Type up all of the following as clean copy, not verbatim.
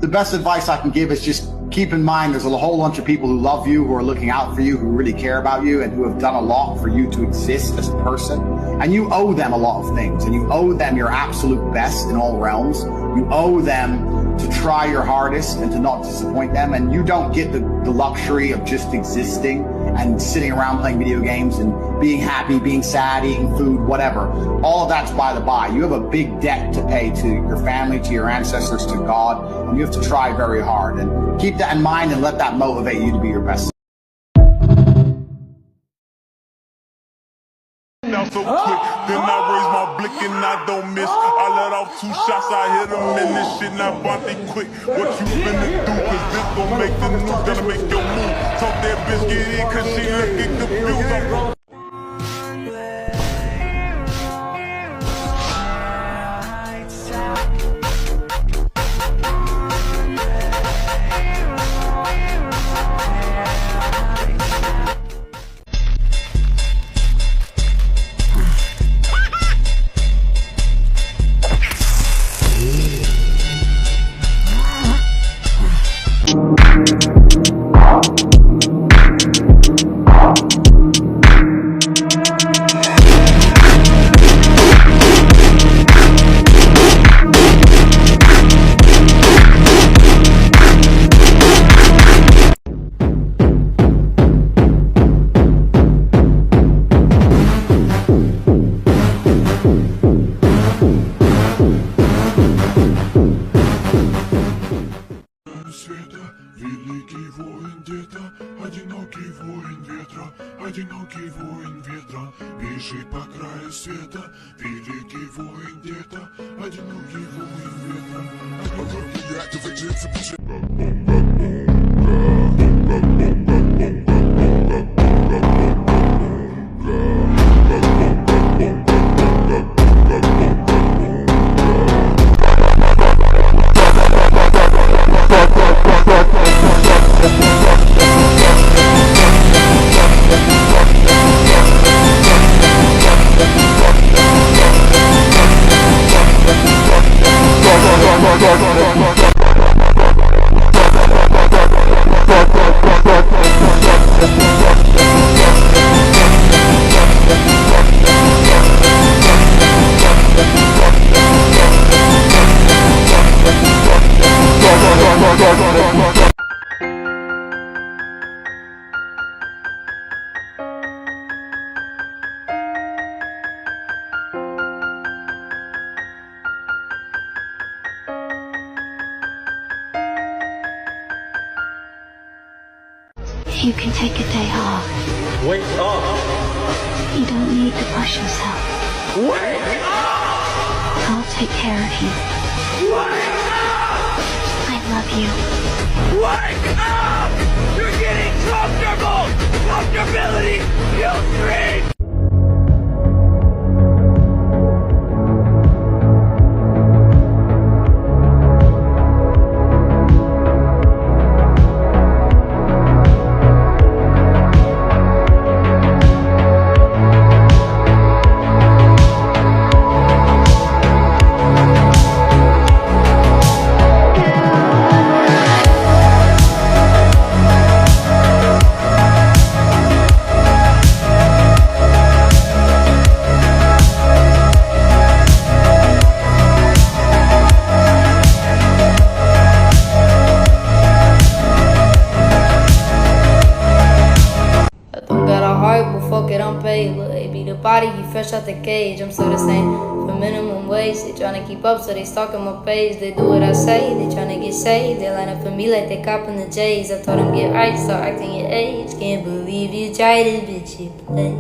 The best advice I can give is just keep in mind there's a whole bunch of people who love you, who are looking out for you, who really care about you, and who have done a lot for you to exist as a person. And you owe them a lot of things, and you owe them your absolute best in all realms. You owe them to try your hardest and to not disappoint them. And you don't get the luxury of just existing and sitting around playing video games and being happy, being sad, eating food, whatever. All of that's by the by. You have a big debt to pay to your family, to your ancestors, to God, and you have to try very hard. And keep that in mind and let that motivate you to be your best. Now so quick, then I raise my blick and I don't miss. I let off 2 shots, I hit them and this shit not Bonte quick. What you finna do, cause this gon' make the news, gonna make your move. Talk that bitch, get in, cause she looking confused. Великий воин где-то, одинокий воин ветра, одинокий воин ветра, бежит по краю света. Великий воин где-то, одинокий воин You can take a day off. Wake up! You don't need to push yourself. Wake up! I'll take care of you. Wake up! I love you. Wake up! You're getting comfortable! Comfortability kills dreams! The body, you fresh out the cage. I'm still the same for minimum wage. They tryna keep up, so they stalking my page. They do what I say, they tryna get saved. They line up for me like they copping the J's. I told them get right, start acting your age. Can't believe you tried it, bitch, you played.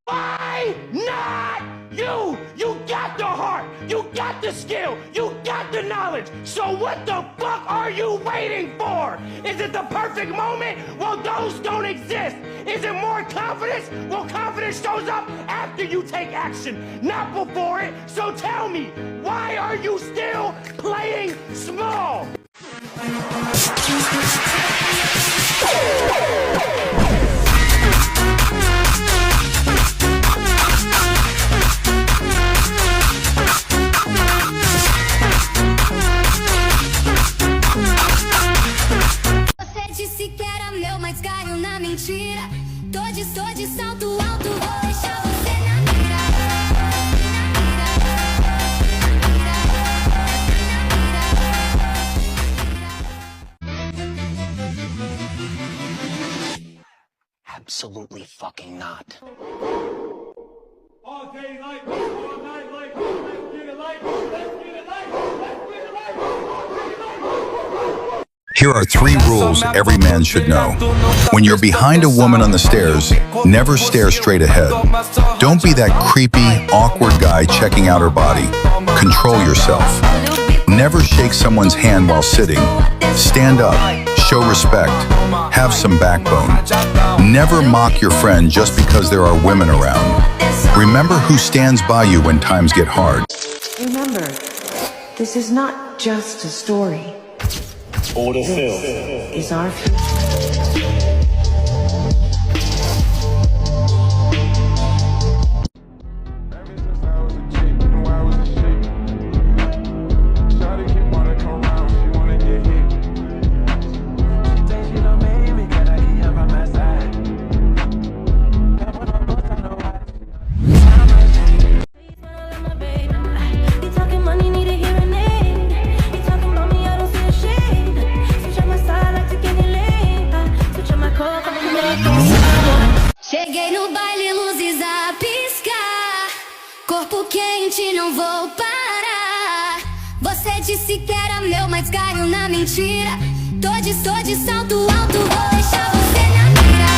Why not you? You got the heart, you got the skill, you got the knowledge. So what the fuck are you waiting for? Is it the perfect moment? Well, those don't exist. Is it more confidence? Well, confidence shows up after you take action, not before it. So tell me, why are you still playing small? Absolutely fucking not. All day like this, all night like this, let's get it like this, let's get it like this, let's get it like this. Here are 3 rules every man should know. When you're behind a woman on the stairs, never stare straight ahead. Don't be that creepy, awkward guy checking out her body. Control yourself. Never shake someone's hand while sitting. Stand up, show respect, have some backbone. Never mock your friend just because there are women around. Remember who stands by you when times get hard. Remember, this is not just a story. Order Phil. Is our future. Cheguei no baile, luzes a piscar. Corpo quente, não vou parar. Você disse que era meu, mas caiu na mentira. Tô de salto alto, vou deixar você na mira.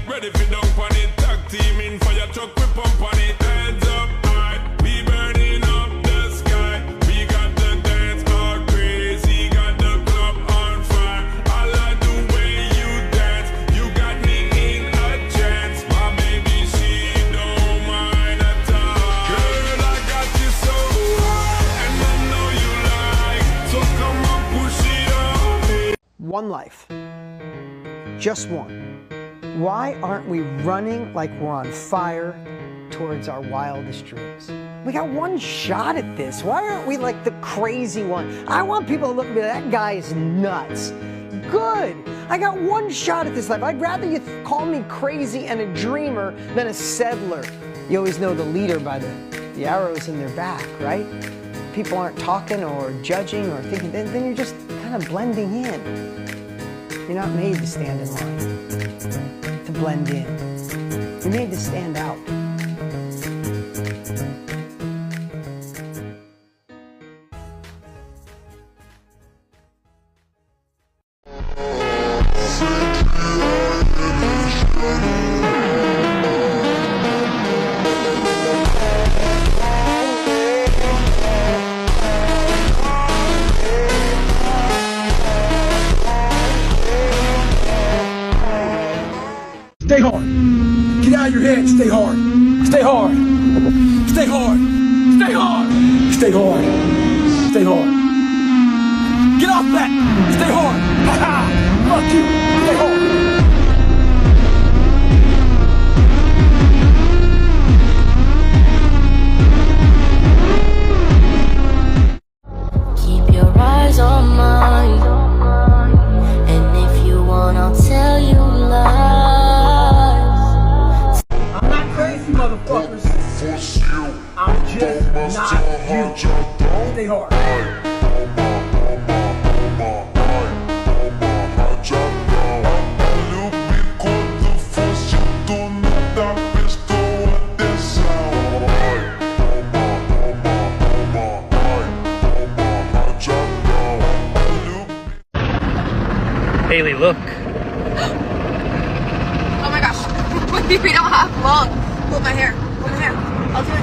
Ready for dunk on it, tag team in fire truck, we pump on it. Heads up high, we burning up the sky. We got the dance all crazy, got the club on fire. I like the way you dance, you got me in a trance. My baby, she don't mind at all. Girl, I got you so high, and I know you like, so come on, push it on me. One life, just one. Why aren't we running like we're on fire towards our wildest dreams? We got one shot at this. Why aren't we like the crazy one? I want people to look at me, that guy is nuts. Good. I got one shot at this life. I'd rather you call me crazy and a dreamer than a settler. You always know the leader by the arrows in their back, right? People aren't talking or judging or thinking, then you're just kind of blending in. You're not made to stand in line, to blend in. You're made to stand out. Stay hard. Get out of your head. Stay hard. Stay hard. Stay hard. Stay hard. Stay hard. Stay hard. Get off that. Stay hard. Ha ha. Fuck you. Stay hard. Keep your eyes on mine, and if you want, I'll tell you lies. I'm not crazy, motherfuckers. I'm just not you. Stay hard. Haley, look. Oh my gosh. We don't have long. Pull my hair. Pull my hair. I'll do it.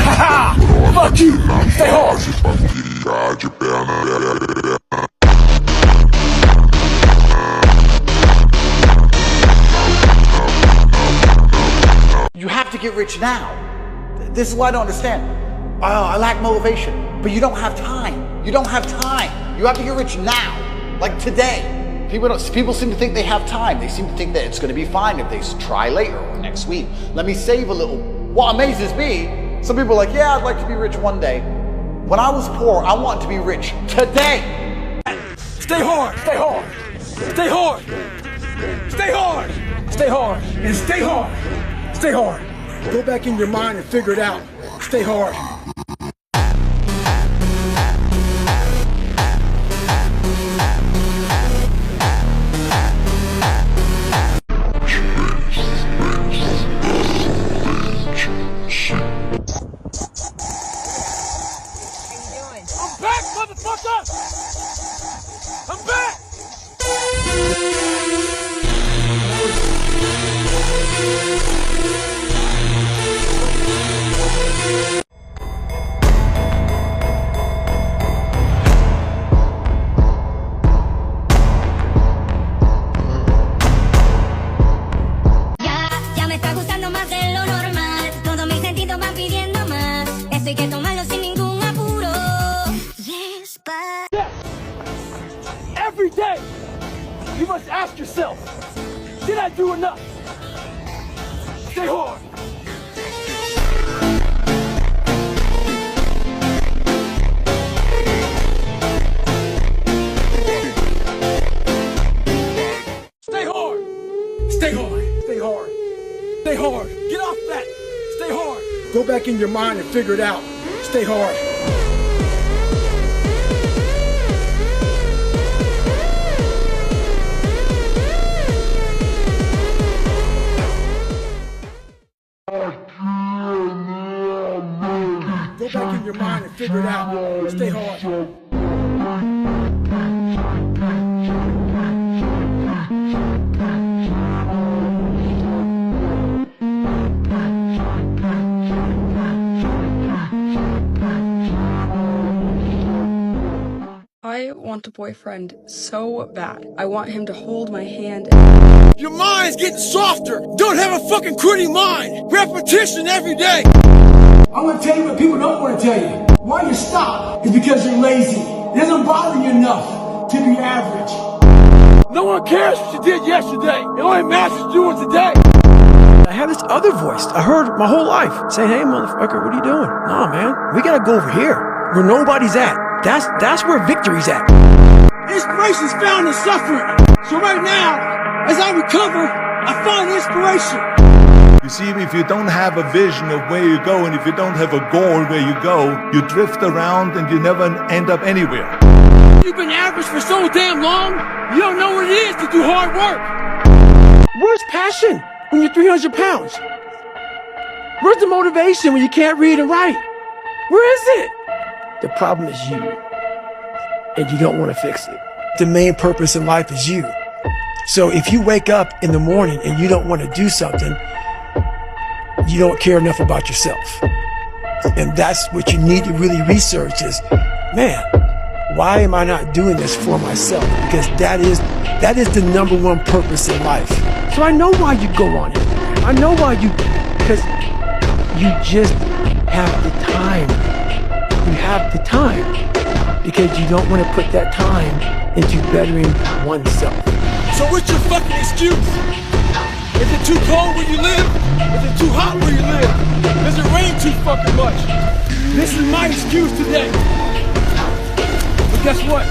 Ha! Fuck you! Stay hard! You have to get rich now. This is what I don't understand. I lack motivation, but you don't have time. You don't have time. You have to get rich now, like today. People seem to think they have time. They seem to think that it's going to be fine if they try later or next week. Let me save a little. What amazes me Some people are like, yeah, I'd like to be rich one day. When I was poor, I want to be rich today. Stay hard, stay hard, stay hard, stay hard, stay hard, and stay hard, stay hard. Go back in your mind and figure it out. Stay hard. I'm back, motherfucker! I'm back! Ya me está gustando más de lo normal. Todos mis sentidos van pidiendo más. Esto hay que tomarlo sin ningún apuro. Every day, you must ask yourself, did I do enough? Stay hard. Stay hard. Stay hard. Stay hard. Stay hard. Get off that. Stay hard. Go back in your mind and figure it out. Stay hard. Go back in your mind and figure it out. Stay hard. I want a boyfriend so bad. I want him to hold my hand. Your mind's getting softer. Don't have a fucking quitting mind. Repetition every day. I'm gonna tell you what people don't want to tell you. Why you stop is because you're lazy. It doesn't bother you enough to be average. No one cares what you did yesterday. It only matters what you're doing today. I had this other voice I heard my whole life saying, hey motherfucker, what are you doing? Nah man, we gotta go over here where nobody's at. That's where victory's at. Inspiration's found in suffering. So right now, as I recover, I find inspiration. You see, if you don't have a vision of where you go, and if you don't have a goal where you go, you drift around and you never end up anywhere. You've been average for so damn long, you don't know what it is to do hard work. Where's passion when you're 300 pounds? Where's the motivation when you can't read and write? Where is it? The problem is you, and you don't want to fix it. The main purpose in life is you. So if you wake up in the morning and you don't want to do something, you don't care enough about yourself. And that's what you need to really research is, man, why am I not doing this for myself? Because that is the number one purpose in life. So I know why you go on it. I know why because you just have the time. You have the time because you don't want to put that time into bettering oneself. So what's your fucking excuse? Is it too cold where you live? Is it too hot where you live? Does it rain too fucking much? This is my excuse today. But guess what?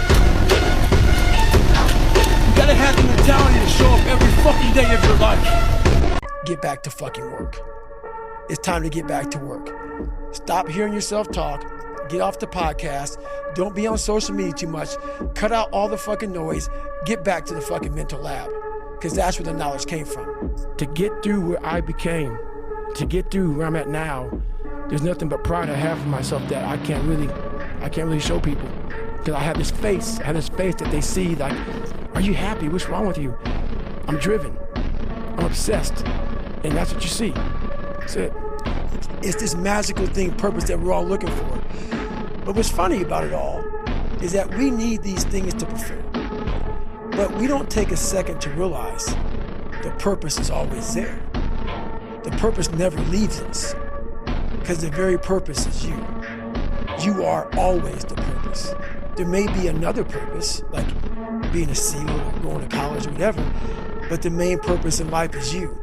You gotta have the mentality to show up every fucking day of your life. Get back to fucking work. It's time to get back to work. Stop hearing yourself talk. Get off the podcast. Don't be on social media too much. Cut out all the fucking noise. Get back to the fucking mental lab. Because that's where the knowledge came from. To get through where I became, to get through where I'm at now, there's nothing but pride I have for myself that I can't really show people. Because I have this face that they see like, are you happy? What's wrong with you? I'm driven. I'm obsessed. And that's what you see. That's it. It's this magical thing, purpose that we're all looking for. But what's funny about it all is that we need these things to fulfill. But we don't take a second to realize the purpose is always there. The purpose never leaves us because the very purpose is you. You are always the purpose. There may be another purpose, like being a SEAL or going to college or whatever, but the main purpose in life is you.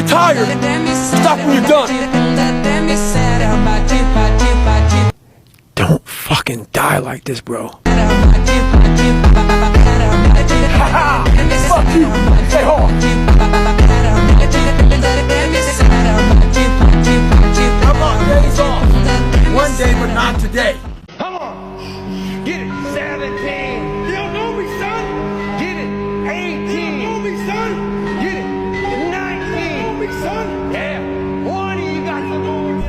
get tired, stop when you're done. Don't fucking die like this, bro. Fuck you! Stay hard! I want days off. One day, but not today. Come on! Get it! 17! You don't know me, son! Get it! 18! You don't know me, son! Get it! 19! You don't know me, son! Yeah! 20! You got to know me!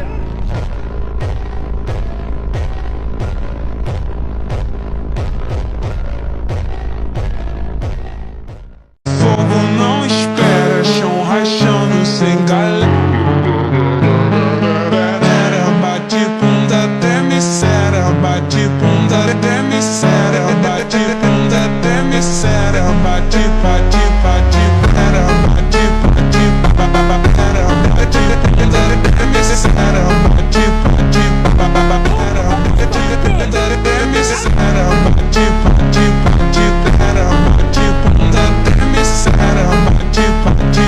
Fogo não espera, chão rachando sem galera. Bate bunda até misera, bate bunda até misera, bate bunda até misera, bate bate bate pera, bate bate pera, bate bunda até misera, bate bate pera, bate bunda até misera, bate bate bate pera, bate bunda até misera, bate bate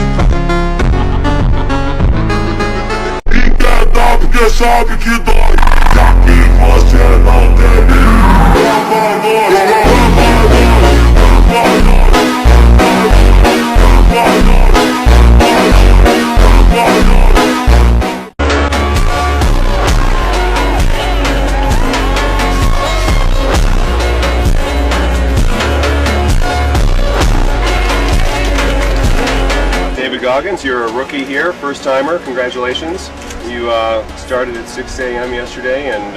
e quer dar porque sabe que dói, já que você não teve. David Goggins, you're a rookie here, first timer, congratulations. You started at 6 a.m. yesterday and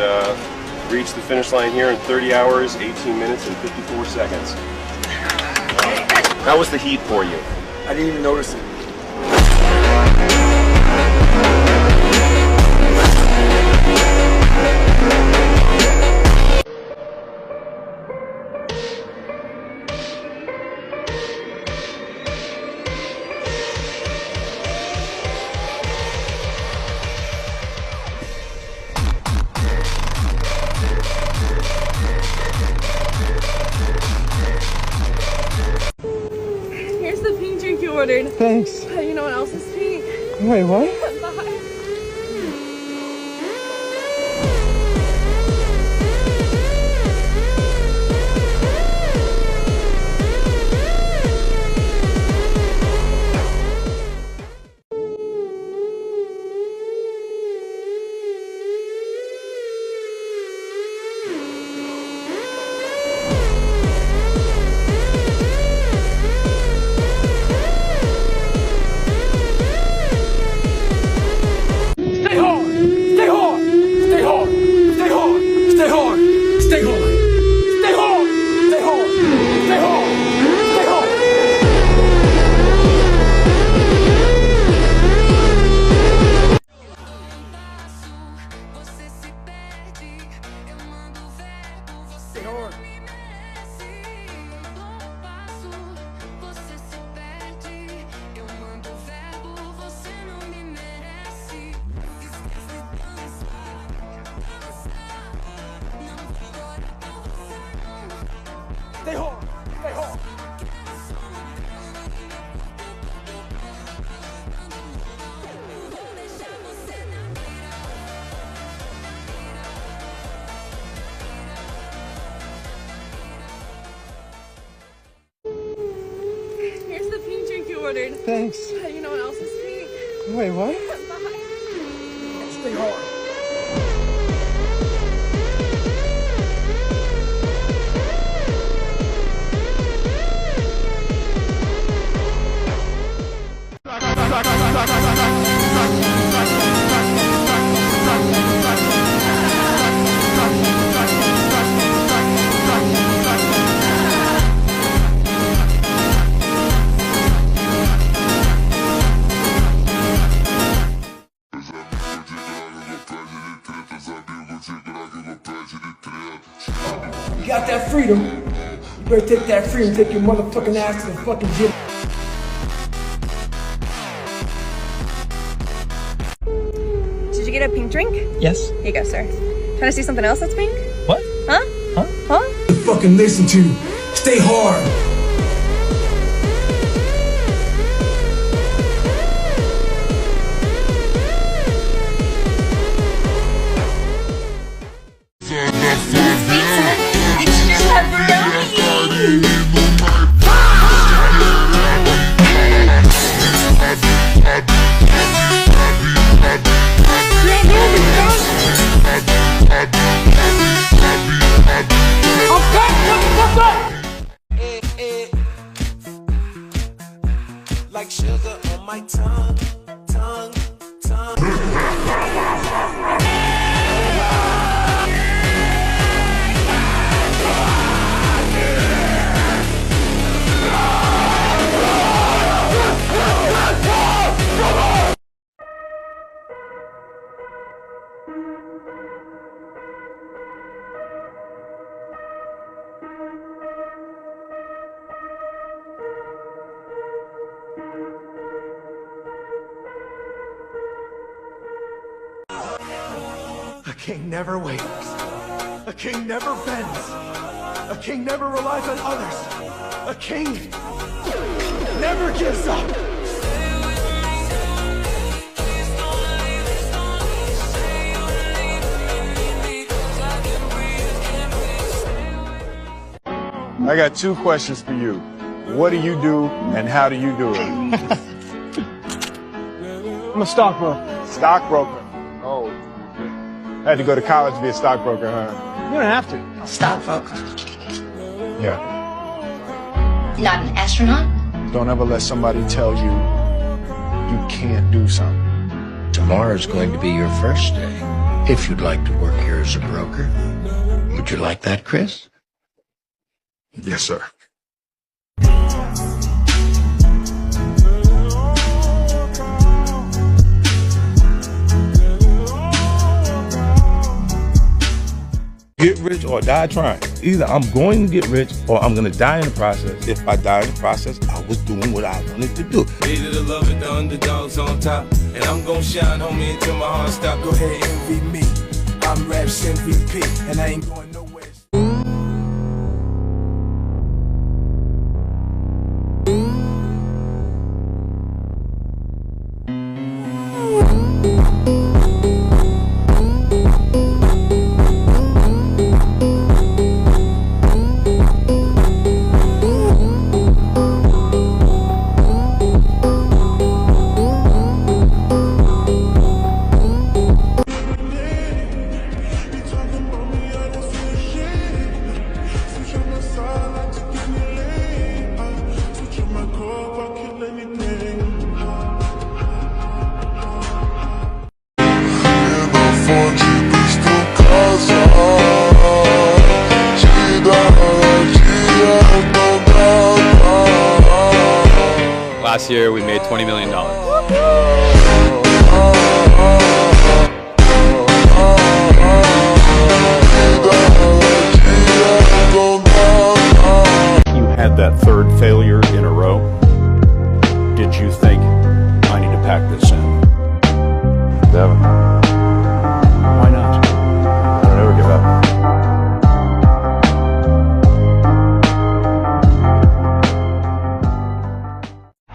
reached the finish line here in 30 hours, 18 minutes, and 54 seconds. How was the heat for you? I didn't even notice it. Here's the pink drink you ordered. Thanks. You know what else is pink? Wait, what? Bye. Stay hard! Stay hard! Stay hard! Stay hard! Stay hard! Stay hard! Stay hard! Stay hard! Stay hard! Stay hard! Stay hard! Stay hard! Stay hard! Here's the pink drink you ordered. Thanks. You know what else is pink? Wait, what? Bye. Stay hard! You got that freedom. You better take that freedom, take your motherfucking ass to the fucking gym. Did you get a pink drink? Yes. Here you go, sir. Trying to see something else that's pink? What? Huh? Huh? Huh? Fucking listen to. Stay hard. king never wavers. A king never bends. A king never relies on others. A king never gives up. I got 2 questions for you. What do you do and how do you do it? I'm a stockbroker. Stockbroker? Oh. Had to go to college to be a stockbroker, huh? You don't have to. Stockbroker. Yeah. Not an astronaut? Don't ever let somebody tell you you can't do something. Tomorrow's going to be your first day. If you'd like to work here as a broker. Would you like that, Chris? Yes, sir. Get rich or die trying. Either I'm going to get rich or I'm going to die in the process. If I die in the process, I was doing what I wanted to do. Either the love it, the underdogs on top. And I'm going to shine, homie, until my heart stop. Go ahead, envy me. I'm Raps MVP, and I ain't going nowhere. Last year we made $20 million. You had that 3rd failure in a row. Did you think, I need to pack this in? Devin. Why not? I don't ever give up.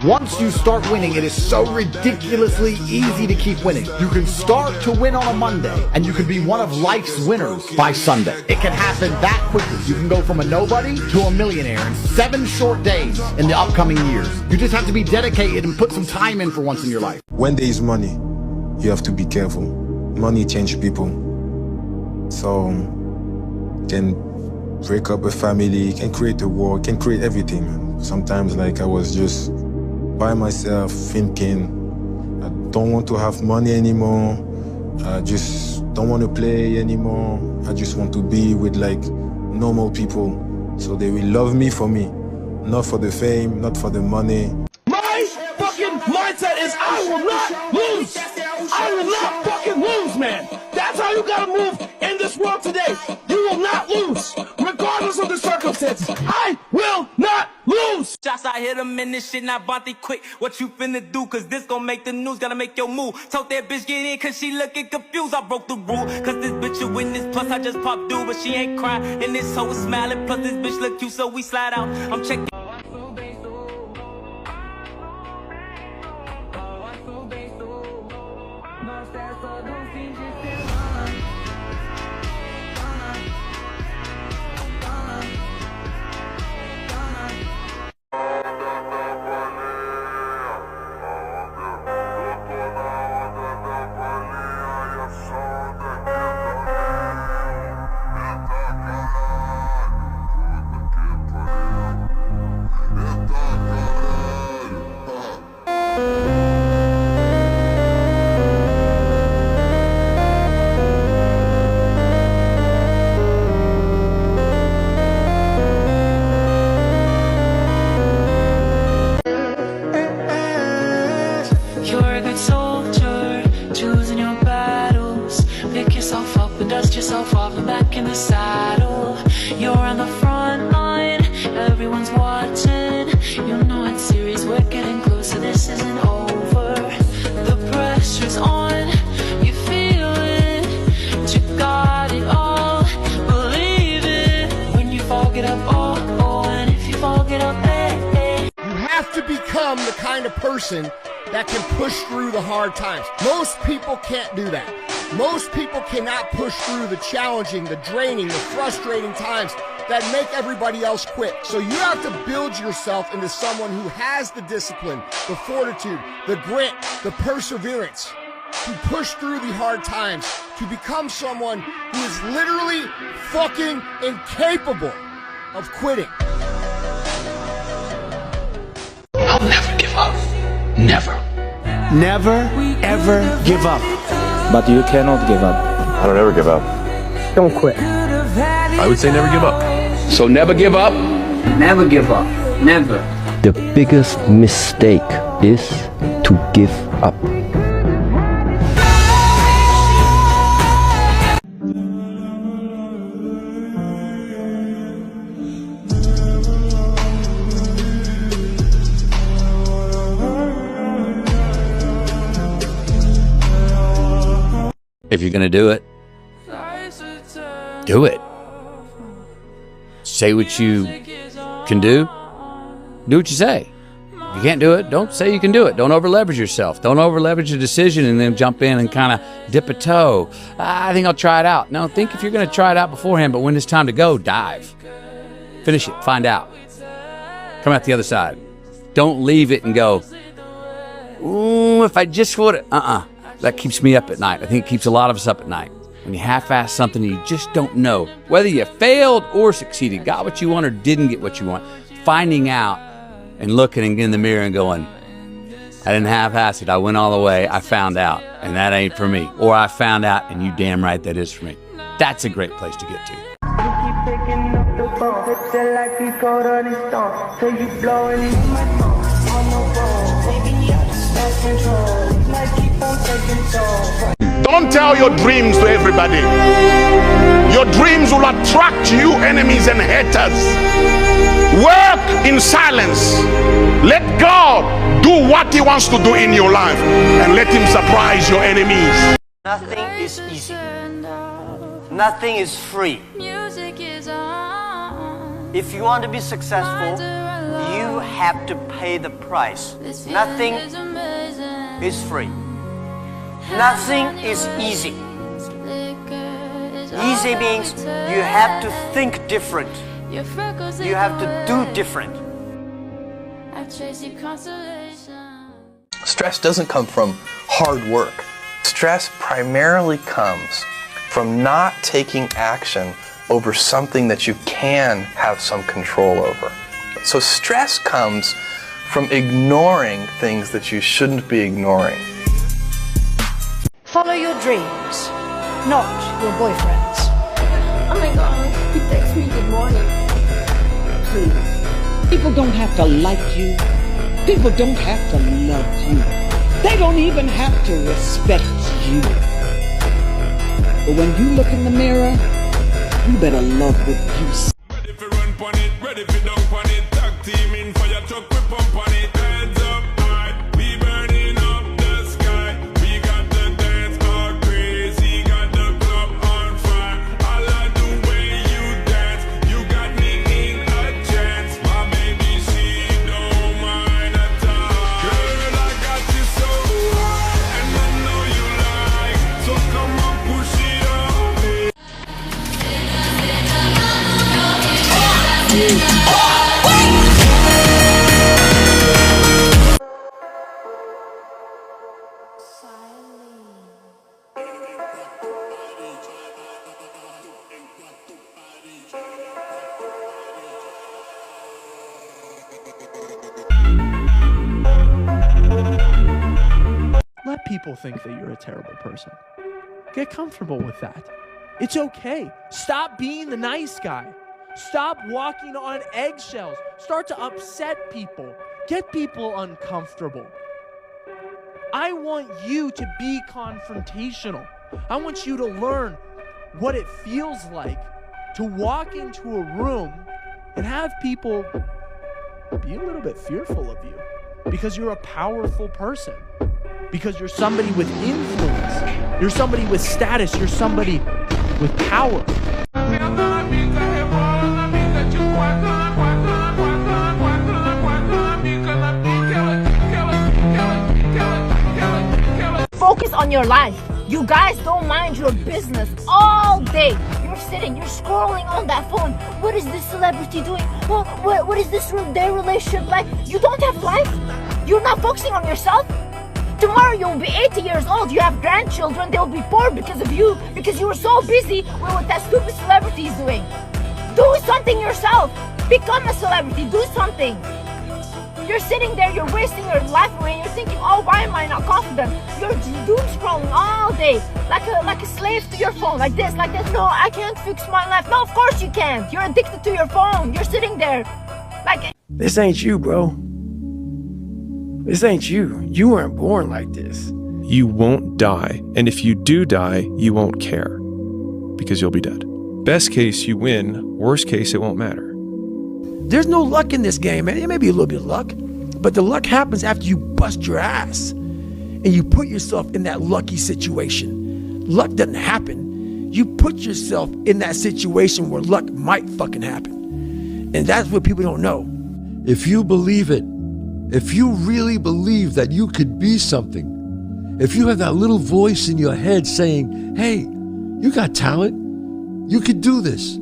Once you start winning, it is so ridiculously easy to keep winning. You can start to win on a Monday, and you can be one of life's winners by Sunday. It can happen that quickly. You can go from a nobody to a millionaire in 7 short days in the upcoming years. You just have to be dedicated and put some time in for once in your life. When there is money, you have to be careful. Money changes people. So, can break up a family, can create a war, can create everything. Sometimes, like, I was just by myself thinking, I don't want to have money anymore. I just don't want to play anymore. I just want to be with like normal people so they will love me for me, not for the fame, not for the money. My fucking mindset is I will not lose. I will not fucking lose, man. That's how you gotta move in this world today. You will not lose, regardless of the circumstances. I will not lose. Shots, I hit him in this shit, not Bonte quick. What you finna do? Cause this gon' make the news, gotta make your move. Told that bitch get in cause she looking confused. I broke the rule, cause this bitch a witness. Plus I just popped due, but she ain't crying. And this hoe is smiling, plus this bitch look cute, so we slide out. I'm checking. Dust yourself off and back in the saddle. You're on the front line, everyone's watching. You know it's serious, we're getting closer, this isn't over. The pressure's on, you feel it, but you got get up, oh, oh, and if you fall, get up, hey, hey. You have to become the kind of person that can push through the hard times. Most people can't do that. Most people cannot push through the challenging, the draining, the frustrating times that make everybody else quit. So you have to build yourself into someone who has the discipline, the fortitude, the grit, the perseverance to push through the hard times, to become someone who is literally fucking incapable of quitting. I'll never give up. Never. Never, ever give up. But you cannot give up. I don't ever give up. Don't quit. I would say never give up. So never give up. Never give up. Never. The biggest mistake is to give up. If you're going to do it, do it. Say what you can do. Do what you say. If you can't do it, don't say you can do it. Don't over-leverage yourself. Don't over-leverage a decision and then jump in and kind of dip a toe. I think I'll try it out. No, think if you're going to try it out beforehand, but when it's time to go, dive. Finish it. Find out. Come out the other side. Don't leave it and go, ooh, if I just would have. That keeps me up at night. I think it keeps a lot of us up at night. When you half-ass something, you just don't know whether you failed or succeeded, got what you want or didn't get what you want. Finding out and looking in the mirror and going, I didn't half-ass it. I went all the way. I found out, and that ain't for me. Or I found out, and you damn right that is for me. That's a great place to get to. Don't tell your dreams to everybody. Your dreams will attract you enemies and haters. Work in silence. Let God do what He wants to do in your life and let Him surprise your enemies. Nothing is easy. Nothing is free. If you want to be successful, you have to pay the price. Nothing is free. Nothing is easy. Easy means you have to think different. You have to do different. Stress doesn't come from hard work. Stress primarily comes from not taking action over something that you can have some control over. So stress comes from ignoring things that you shouldn't be ignoring. Follow your dreams, not your boyfriends. Oh my God, he texts me good morning. Please. People don't have to like you. People don't have to love you. They don't even have to respect you. But when you look in the mirror, you better love what you see. Ready for run on it, ready for dunk on it. Tag team in fire truck, we pump on it. Heads up high, we burning up the sky. We got the dance all crazy, got the club on fire. I like the way you dance, you got me in a chance. My baby, she don't mind at all. Girl, I got you so high, and I know you like. So come on, push it on me. Let people think that you're a terrible person. Get comfortable with that. It's okay. Stop being the nice guy. Stop walking on eggshells. Start to upset people. Get people uncomfortable. I want you to be confrontational. I want you to learn what it feels like to walk into a room and have people be a little bit fearful of you because you're a powerful person, because you're somebody with influence, you're somebody with status, you're somebody with power. That you focus on your life. You guys don't mind your business all day. You're sitting, you're scrolling on that phone. What is this celebrity doing? What is their relationship like? You don't have life? You're not focusing on yourself? Tomorrow you'll be 80 years old. You have grandchildren. They'll be poor because of you. Because you were so busy with what that stupid celebrity is doing. Do something yourself. Become a celebrity. Do something. You're sitting there. You're wasting your life away. You're thinking, oh, why am I not confident? You're doom scrolling all day. Like a slave to your phone. Like this, like this. No, I can't fix my life. No, of course you can't. You're addicted to your phone. You're sitting there. Like... This ain't you, bro. This ain't you. You weren't born like this. You won't die, and if you do die, you won't care, because you'll be dead. Best case, you win. Worst case, it won't matter. There's no luck in this game, man. It may be a little bit of luck, but the luck happens after you bust your ass and you put yourself in that lucky situation. Luck doesn't happen. You put yourself in that situation where luck might fucking happen. And that's what people don't know. If you believe it, if you really believe that you could be something, if you have that little voice in your head saying, hey, you got talent, you could do this,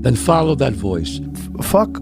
then follow that voice. Fuck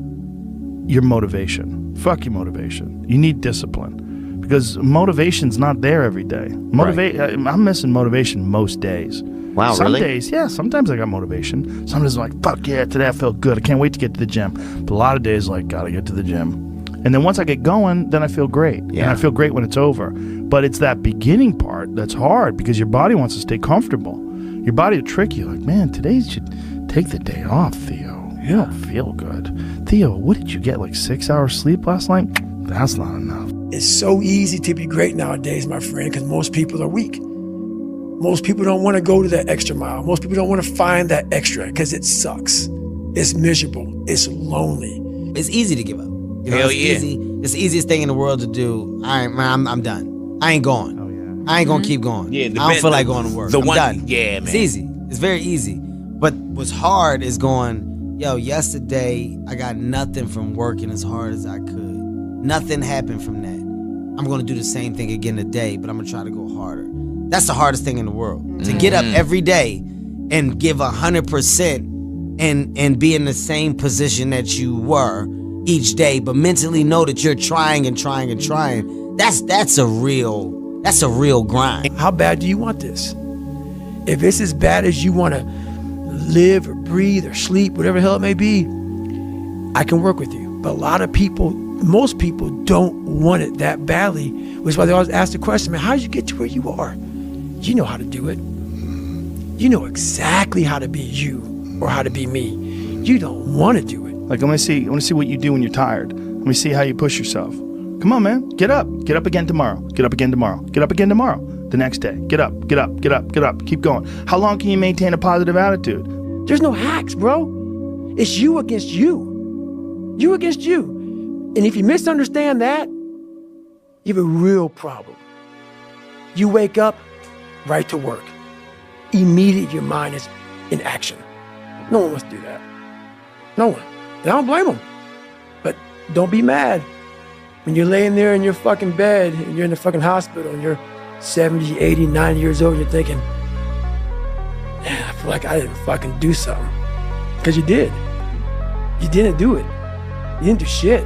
your motivation. Fuck your motivation. You need discipline because motivation's not there every day. I'm missing motivation most days. Wow, Some really? days, yeah, sometimes I got motivation. Some days I'm like, fuck yeah, today I felt good. I can't wait to get to the gym. But a lot of days like, gotta get to the gym. And then once I get going, then I feel great. Yeah. And I feel great when it's over. But it's that beginning part that's hard because your body wants to stay comfortable. Your body will trick you like, man, today you should take the day off, Theo. You don't feel good. Theo, what did you get, like 6 hours sleep last night? That's not enough. It's so easy to be great nowadays, my friend, because most people are weak. Most people don't want to go to that extra mile. Most people don't want to find that extra because it sucks. It's miserable. It's lonely. It's easy to give up. You know, Hell it's yeah. easy. It's the easiest thing in the world to do. I'm done. I ain't going. I ain't gonna keep going. Yeah, I don't feel like going to work. The I'm one, done. yeah, man. It's easy. It's very easy. But what's hard is going, yo, yesterday I got nothing from working as hard as I could. Nothing happened from that. I'm gonna do the same thing again today, but I'm gonna try to go harder. That's the hardest thing in the world. To get up every day and give 100% and be in the same position that you were each day, but mentally know that you're trying and trying and trying. That's a real grind. How bad do you want this? If it's as bad as you want to live or breathe or sleep, whatever the hell it may be, I can work with you. But a lot of people, most people don't want it that badly, which is why they always ask the question, man, how did you get to where you are? You know how to do it. You know exactly how to be you or how to be me. You don't want to do it. Like, I want to see what you do when you're tired. Let me see how you push yourself. Come on, man. Get up. Get up again tomorrow. Get up again tomorrow. Get up again tomorrow. The next day. Get up. Get up. Get up. Get up. Keep going. How long can you maintain a positive attitude? There's no hacks, bro. It's you against you. You against you. And if you misunderstand that, you have a real problem. You wake up, right to work. Immediately your mind is in action. No one wants to do that. No one. And I don't blame them. But don't be mad. When you're laying there in your fucking bed and you're in the fucking hospital and you're 70, 80, 90 years old, you're thinking, man, I feel like I didn't fucking do something. Because you did. You didn't do it. You didn't do shit.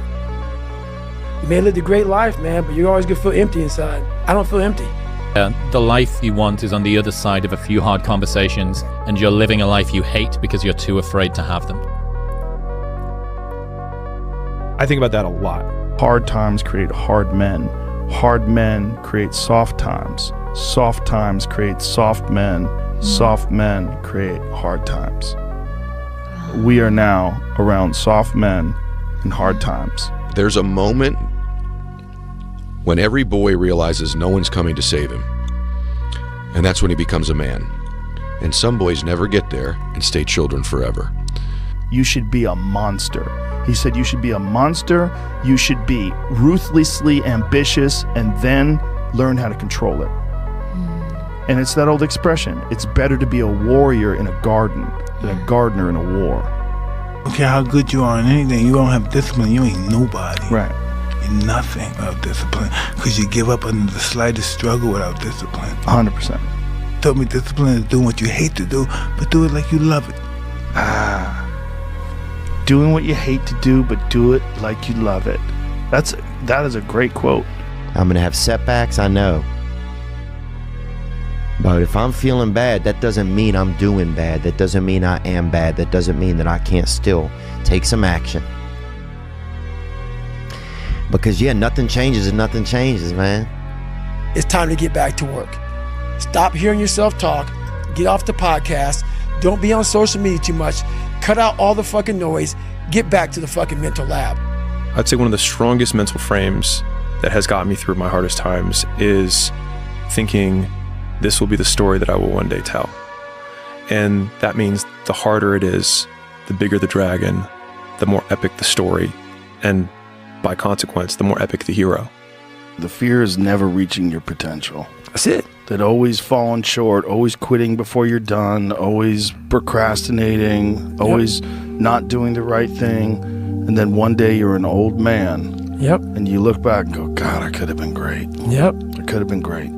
You may have lived a great life, man, but you're always gonna feel empty inside. I don't feel empty. The life you want is on the other side of a few hard conversations, and you're living a life you hate because you're too afraid to have them. I think about that a lot. Hard times create hard men. Hard men create soft times. Soft times create soft men. Soft men create hard times. We are now around soft men and hard times. There's a moment when every boy realizes no one's coming to save him. And that's when he becomes a man. And some boys never get there and stay children forever. You should be a monster. He said you should be a monster, you should be ruthlessly ambitious, and then learn how to control it. And it's that old expression, it's better to be a warrior in a garden than a gardener in a war. Okay, how good you are in anything, you don't have discipline, you ain't nobody. Right. nothing without discipline, because you give up under the slightest struggle without discipline. 100%. Told me discipline is doing what you hate to do, but do it like you love it. Doing what you hate to do, but do it like you love it. That is a great quote. I'm gonna have setbacks, I know. But if I'm feeling bad, that doesn't mean I'm doing bad. That doesn't mean I am bad. That doesn't mean that I can't still take some action. Because yeah, nothing changes and nothing changes, man. It's time to get back to work. Stop hearing yourself talk. Get off the podcast. Don't be on social media too much. Cut out all the fucking noise. Get back to the fucking mental lab. I'd say one of the strongest mental frames that has gotten me through my hardest times is thinking this will be the story that I will one day tell. And that means the harder it is, the bigger the dragon, the more epic the story, and by consequence, the more epic the hero. The fear is never reaching your potential. That's it. That always falling short, always quitting before you're done, always procrastinating, always not doing the right thing. And then one day you're an old man. Yep. And you look back and go, God, I could have been great. Yep. I could have been great.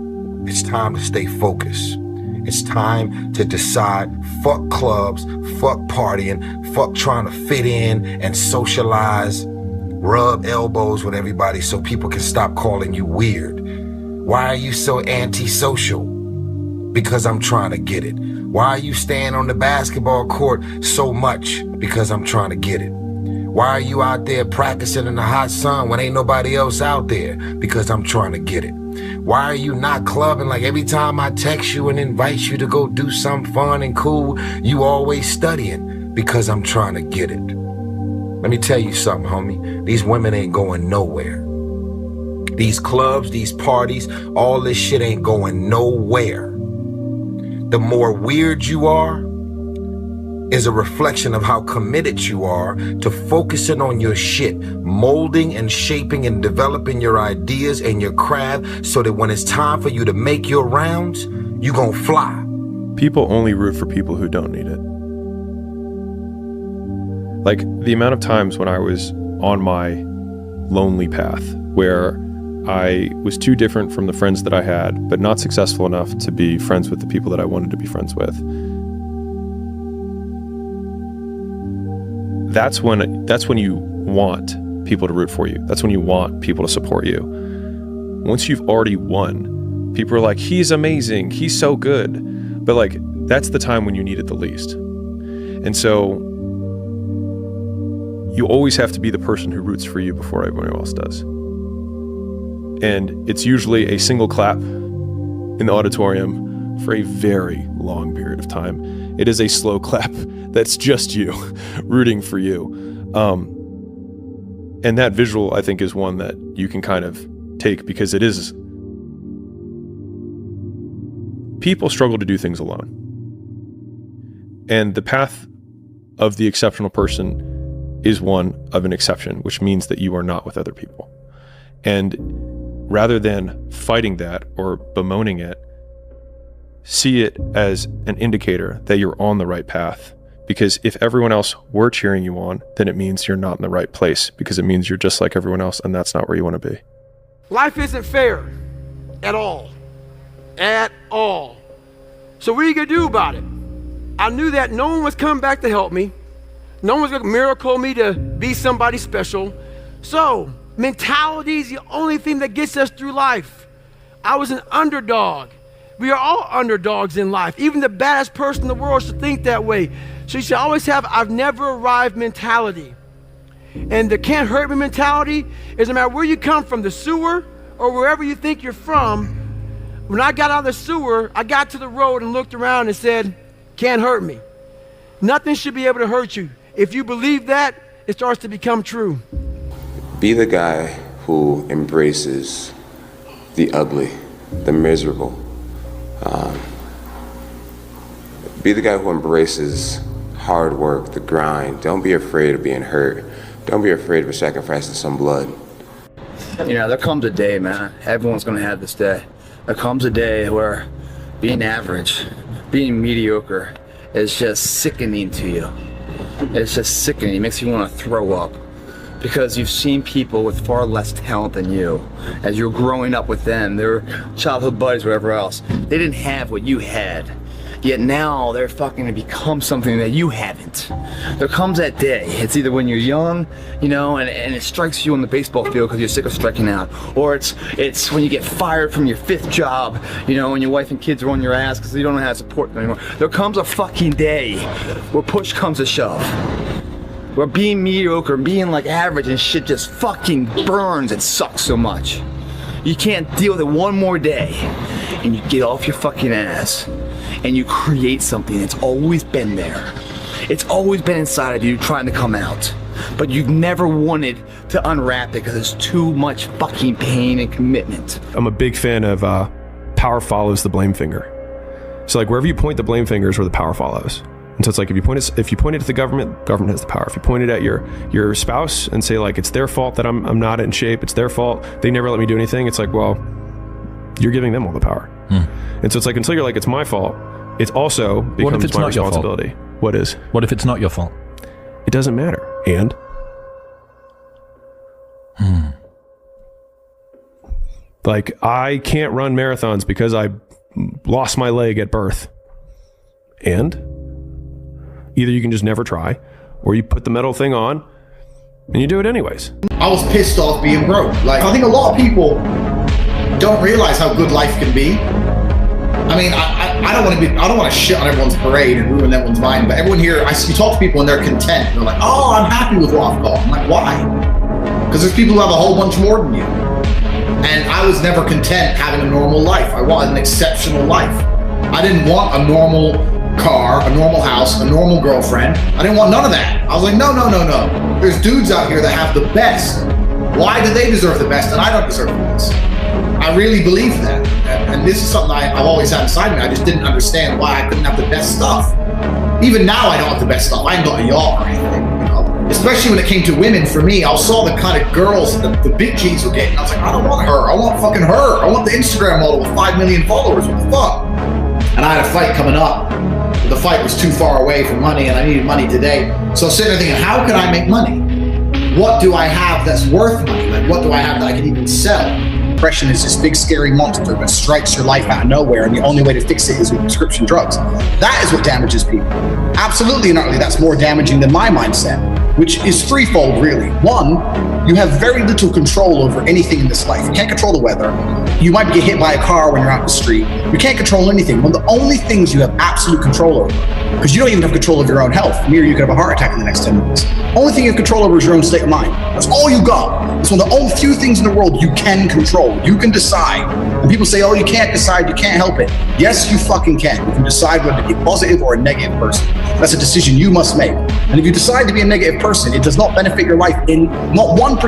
It's time to stay focused. It's time to decide, fuck clubs, fuck partying, fuck trying to fit in and socialize, rub elbows with everybody so people can stop calling you weird. Why are you so antisocial? Because I'm trying to get it. Why are you staying on the basketball court so much? Because I'm trying to get it. Why are you out there practicing in the hot sun when ain't nobody else out there? Because I'm trying to get it. Why are you not clubbing like every time I text you and invite you to go do something fun and cool, you always studying? Because I'm trying to get it. Let me tell you something, homie. These women ain't going nowhere. These clubs, these parties, all this shit ain't going nowhere. The more weird you are is a reflection of how committed you are to focusing on your shit, molding and shaping and developing your ideas and your craft so that when it's time for you to make your rounds, you gon' fly. People only root for people who don't need it. Like the amount of times when I was on my lonely path where I was too different from the friends that I had, but not successful enough to be friends with the people that I wanted to be friends with. That's when you want people to root for you. That's when you want people to support you. Once you've already won, people are like, he's amazing, he's so good. But like, that's the time when you need it the least. And so you always have to be the person who roots for you before everyone else does. And it's usually a single clap in the auditorium for a very long period of time. It is a slow clap that's just you rooting for you. And that visual, I think, is one that you can kind of take because it is. People struggle to do things alone. And the path of the exceptional person is one of an exception, which means that you are not with other people. And rather than fighting that or bemoaning it, see it as an indicator that you're on the right path. Because if everyone else were cheering you on, then it means you're not in the right place, because it means you're just like everyone else, and that's not where you want to be. Life isn't fair at all. At all. So what are you going to do about it? I knew that no one was coming back to help me. No one was going to miracle me to be somebody special. So mentality is the only thing that gets us through life. I was an underdog. We are all underdogs in life. Even the baddest person in the world should think that way. So you should always have I've never arrived mentality. And the can't hurt me mentality is no matter where you come from, the sewer or wherever you think you're from. When I got out of the sewer, I got to the road and looked around and said, can't hurt me. Nothing should be able to hurt you. If you believe that, it starts to become true. Be the guy who embraces the ugly, the miserable. Be the guy who embraces hard work, the grind. Don't be afraid of being hurt. Don't be afraid of sacrificing some blood. You know, there comes a day, man. Everyone's gonna have this day. There comes a day where being average, being mediocre is just sickening to you. It's just sickening. It makes you want to throw up. because you've seen people with far less talent than you. As you're growing up with them, their childhood buddies, whatever else, they didn't have what you had. Yet now they're fucking to become something that you haven't. There comes that day. It's either when you're young, you know, and it strikes you on the baseball field because you're sick of striking out, or it's when you get fired from your 5th job, you know, and your wife and kids are on your ass because you don't know how to support them anymore. There comes a fucking day where push comes to shove. Where being mediocre, being like average and shit just fucking burns and sucks so much. You can't deal with it one more day, and you get off your fucking ass. And you create something that's always been there. It's always been inside of you trying to come out. But you've never wanted to unwrap it because it's too much fucking pain and commitment. I'm a big fan of power follows the blame finger. So like wherever you point the blame finger is where the power follows. And so it's like if you point it at the government has the power. If you point it at your spouse and say like it's their fault that I'm not in shape, it's their fault, they never let me do anything, it's like, well, you're giving them all the power. And so it's like until you're like it's my fault, it also becomes my responsibility. What is? What if it's not your fault? It doesn't matter. And? Like, I can't run marathons because I lost my leg at birth. And? Either you can just never try, or you put the metal thing on, and you do it anyways. I was pissed off being broke. Like, I think a lot of people don't realize how good life can be. I mean, I don't want to shit on everyone's parade and ruin everyone's mind, but everyone here, you talk to people and they're content. They're like, oh, I'm happy with what I've got. I'm like, why? Because there's people who have a whole bunch more than you. And I was never content having a normal life. I wanted an exceptional life. I didn't want a normal car, a normal house, a normal girlfriend. I didn't want none of that. I was like, no. There's dudes out here that have the best. Why do they deserve the best and I don't deserve the best? I really believe that. And this is something I've always had inside me. I just didn't understand why I couldn't have the best stuff. Even now I don't have the best stuff. I ain't got a yacht or anything, you know? Especially when it came to women, for me, I saw the kind of girls that the big G's were getting. I was like, I don't want her. I want fucking her. I want the Instagram model with 5 million followers. What the fuck? And I had a fight coming up. The fight was too far away for money and I needed money today. So I was sitting there thinking, how can I make money? What do I have that's worth money? Like, what do I have that I can even sell? Depression is this big scary monster that strikes your life out of nowhere, and the only way to fix it is with prescription drugs. That is what damages people. Absolutely and utterly, that's more damaging than my mindset, which is threefold really. One, you have very little control over anything in this life. You can't control the weather. You might get hit by a car when you're out in the street. You can't control anything. One of the only things you have absolute control over, because you don't even have control of your own health. Near you could have a heart attack in the next 10 minutes. Only thing you have control over is your own state of mind. That's all you got. It's one of the only few things in the world you can control. You can decide. And people say, oh, you can't decide, you can't help it. Yes, you fucking can. You can decide whether to be a positive or a negative person. That's a decision you must make. And if you decide to be a negative person, it does not benefit your life in not 1%.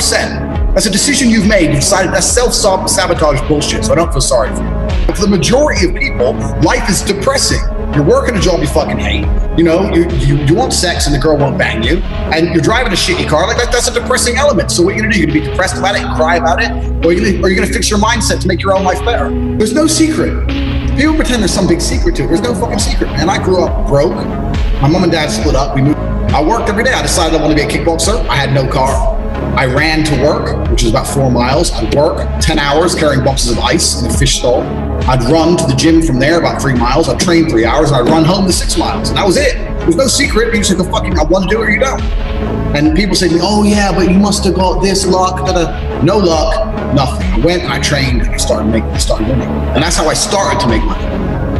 That's a decision you've made. You decided that's self-sabotage bullshit, so I don't feel sorry for you. But for the majority of people, life is depressing. You're working a job you fucking hate. You know, you want sex and the girl won't bang you. And you're driving a shitty car. Like that's a depressing element. So what are you gonna do? You're gonna be depressed about it and cry about it? Or are you gonna fix your mindset to make your own life better? There's no secret. People pretend there's some big secret to it. There's no fucking secret, man. I grew up broke. My mom and dad split up. We moved. I worked every day. I decided I wanted to be a kickboxer. I had no car. I ran to work, which was about 4 miles. I'd work 10 hours carrying boxes of ice in a fish stall. I'd run to the gym from there about 3 miles. I'd train 3 hours and I'd run home to 6 miles. And that was it. There's no secret. You just like, fucking, I want to do it or you don't. And people say to me, oh yeah, but you must have got this luck. No luck, nothing. I went and I trained and I started winning. And that's how I started to make money.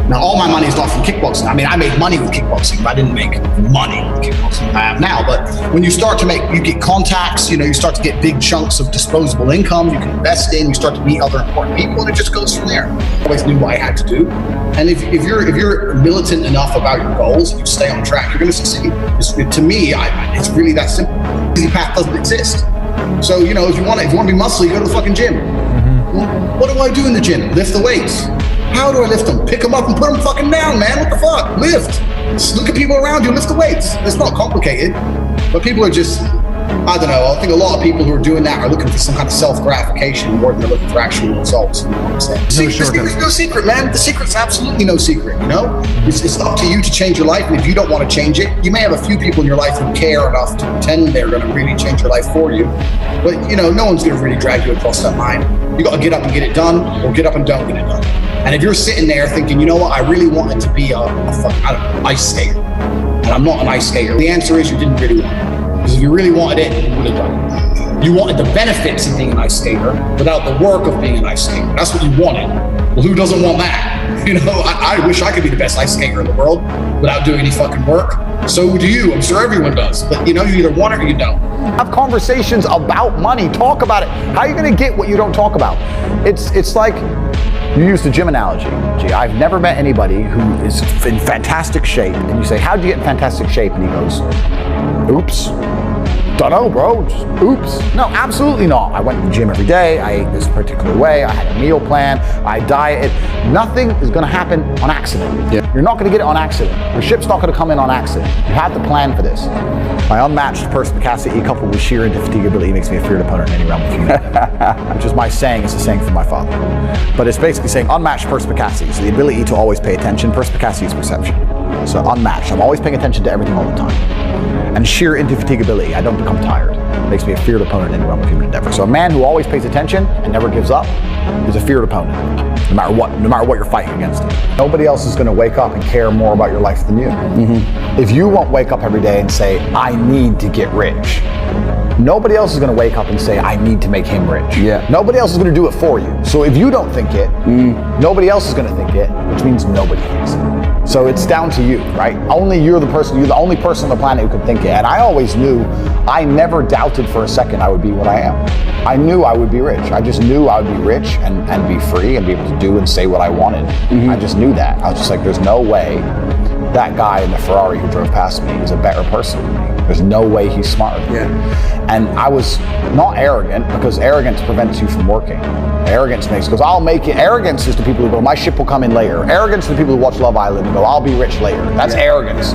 Now, all my money is not from kickboxing. I mean, I made money with kickboxing, but I didn't make money with kickboxing I have now. But when you start to you get contacts, you know, you start to get big chunks of disposable income you can invest in, you start to meet other important people, and it just goes from there. I always knew what I had to do. And if you're militant enough about your goals and you stay on track, you're going to succeed. To me, it's really that simple. The easy path doesn't exist. So, you know, if you want to be muscly, you go to the fucking gym. Well, what do I do in the gym? Lift the weights. How do I lift them? Pick them up and put them fucking down, man. What the fuck? Lift. Just look at people around you, lift the weights. It's not complicated, but people are just I don't know. I think a lot of people who are doing that are looking for some kind of self-gratification more than they're looking for actual results. You know what I'm saying? The secret's no secret, man. The secret's absolutely no secret, you know? It's up to you to change your life, and if you don't want to change it, you may have a few people in your life who care enough to pretend they're going to really change your life for you. But, you know, no one's going to really drag you across that line. You got to get up and get it done, or get up and don't get it done. And if you're sitting there thinking, you know what, I really wanted to be a ice skater, and I'm not an ice skater, the answer is you didn't really want it. Because if you really wanted it, you would have done it. You wanted the benefits of being an ice skater without the work of being an ice skater. That's what you wanted. Well, who doesn't want that? You know, I wish I could be the best ice skater in the world without doing any fucking work. So do you. I'm sure everyone does. But, you know, you either want it or you don't. Have conversations about money. Talk about it. How are you going to get what you don't talk about? It's like, you use the gym analogy. Gee, I've never met anybody who is in fantastic shape. And you say, how'd you get in fantastic shape? And he goes, oops. Don't know, bro. Just oops. No, absolutely not. I went to the gym every day. I ate this particular way. I had a meal plan. I dieted. Nothing is going to happen on accident. Yeah. You're not going to get it on accident. Your ship's not going to come in on accident. You have to plan for this. My unmatched perspicacity coupled with sheer indefatigability makes me a feared opponent in any realm of humanity. Which is my saying. It's a saying from my father. But it's basically saying unmatched perspicacity. So the ability to always pay attention. Perspicacity is perception. So unmatched. I'm always paying attention to everything all the time. And sheer indefatigability. I don't become tired. It makes me a feared opponent in any realm of human endeavor. So a man who always pays attention and never gives up is a feared opponent, no matter what you're fighting against him. Nobody else is going to wake up and care more about your life than you. Mm-hmm. If you won't wake up every day and say, I need to get rich, nobody else is going to wake up and say, I need to make him rich. Yeah. Nobody else is going to do it for you. So if you don't think it, nobody else is going to think it, which means nobody thinks it. So it's down to you, right? Only you're the only person on the planet who can think it. And I always knew, I never doubted for a second I would be what I am. I knew I would be rich. I just knew I would be rich and be free and be able to do and say what I wanted. Mm-hmm. I just knew that. I was just like, there's no way that guy in the Ferrari who drove past me is a better person than me. There's no way he's smarter than me. And I was not arrogant, because arrogance prevents you from working. Arrogance goes, I'll make it. Arrogance is the people who go, my ship will come in later. Arrogance is the people who watch Love Island and go, I'll be rich later. That's arrogance.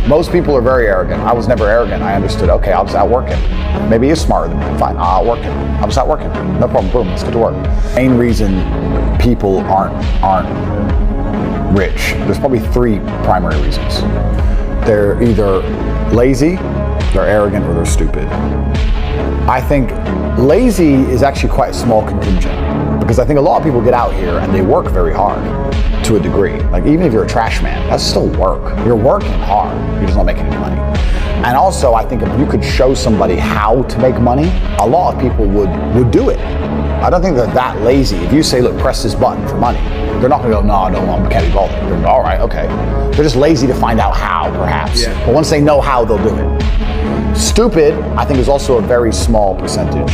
Most people are very arrogant. I was never arrogant. I understood, okay, I'll just outwork him. Maybe he's smarter than me. Fine, I'll outwork him. I'll just outwork him. No problem, boom, let's get to work. Main reason people aren't rich, there's probably three primary reasons. They're either lazy, they're arrogant, or they're stupid. I think lazy is actually quite a small contingent, because I think a lot of people get out here and they work very hard to a degree. Like, even if you're a trash man, that's still work. You're working hard, you're just not making any money. And also, I think if you could show somebody how to make money, a lot of people would do it. I don't think they're that lazy. If you say, look, press this button for money, they're not gonna go, no, I don't want Mackenzie Baldy. They're gonna go, all right, okay. They're just lazy to find out how, perhaps. Yeah. But once they know how, they'll do it. Stupid, I think, is also a very small percentage.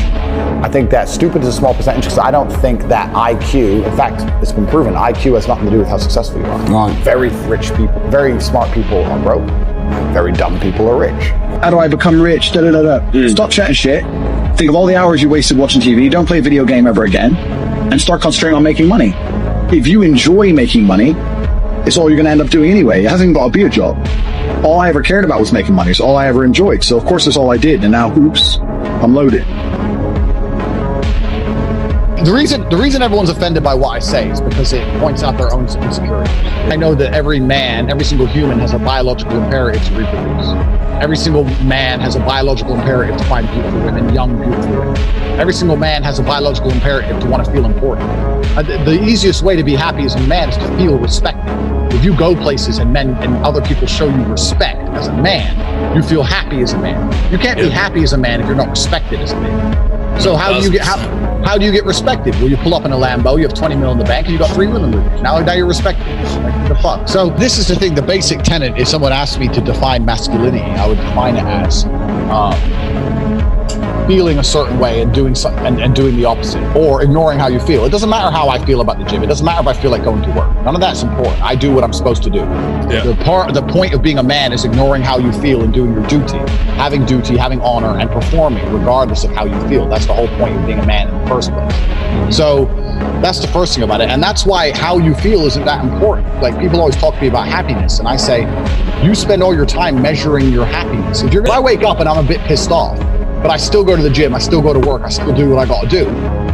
I think that stupid is a small percentage because I don't think that IQ, in fact, it's been proven, IQ has nothing to do with how successful you are. Wrong. Very rich people, very smart people are broke. Very dumb people are rich. How do I become rich? Stop chatting shit. Think of all the hours you wasted watching TV. Don't play a video game ever again. And start concentrating on making money. If you enjoy making money, it's all you're going to end up doing anyway. It hasn't even got to be a job. All I ever cared about was making money. It's all I ever enjoyed. So of course that's all I did. And now, oops, I'm loaded. The reason everyone's offended by what I say is because it points out their own insecurities. I know that every man, every single human has a biological imperative to reproduce. Every single man has a biological imperative to find beautiful women, young, beautiful women. Every single man has a biological imperative to want to feel important. The easiest way to be happy as a man is to feel respected. If you go places and men and other people show you respect as a man, you feel happy as a man. You can't be happy as a man if you're not respected as a man. So how do you get respected? Well, you pull up in a Lambo, you have 20 mil in the bank, and you got 3 women with you. Now you're respected. Like, the fuck? So this is the thing, the basic tenet, if someone asked me to define masculinity, I would define it as feeling a certain way and doing and doing the opposite, or ignoring how you feel. It doesn't matter how I feel about the gym. It doesn't matter if I feel like going to work. None of that's important. I do what I'm supposed to do. Yeah. The point of being a man is ignoring how you feel and doing your duty, having honor, and performing regardless of how you feel. That's the whole point of being a man in the first place. So that's the first thing about it. And that's why how you feel isn't that important. Like, people always talk to me about happiness, and I say, you spend all your time measuring your happiness. If I wake up and I'm a bit pissed off, but I still go to the gym, I still go to work, I still do what I got to do.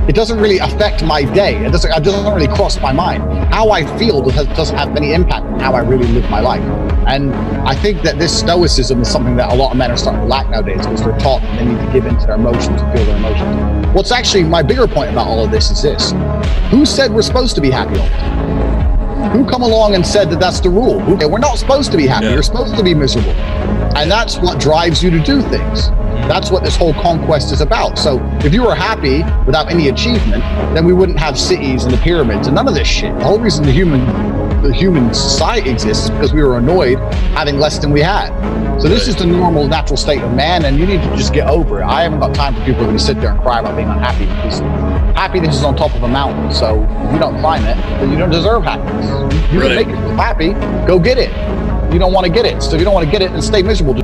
It doesn't really affect my day. It doesn't really cross my mind. How I feel doesn't have any impact on how I really live my life. And I think that this stoicism is something that a lot of men are starting to lack nowadays, because they're taught that they need to give in to their emotions and feel their emotions. What's actually my bigger point about all of this is this: who said we're supposed to be happy all the time? Who come along and said that that's the rule? We're not supposed to be happy. You're supposed to be miserable. And that's what drives you to do things. That's what this whole conquest is about. So if you were happy without any achievement, then we wouldn't have cities and the pyramids and none of this shit. The whole reason the human society exists is because we were annoyed having less than we had. So this is the normal, natural state of man, and you need to just get over it. I haven't got time for people who are going to sit there and cry about being unhappy, because happiness is on top of a mountain. So if you don't climb it, then you don't deserve happiness. You can make yourself happy, go get it. You don't want to get it. So if you don't want to get it, then stay miserable.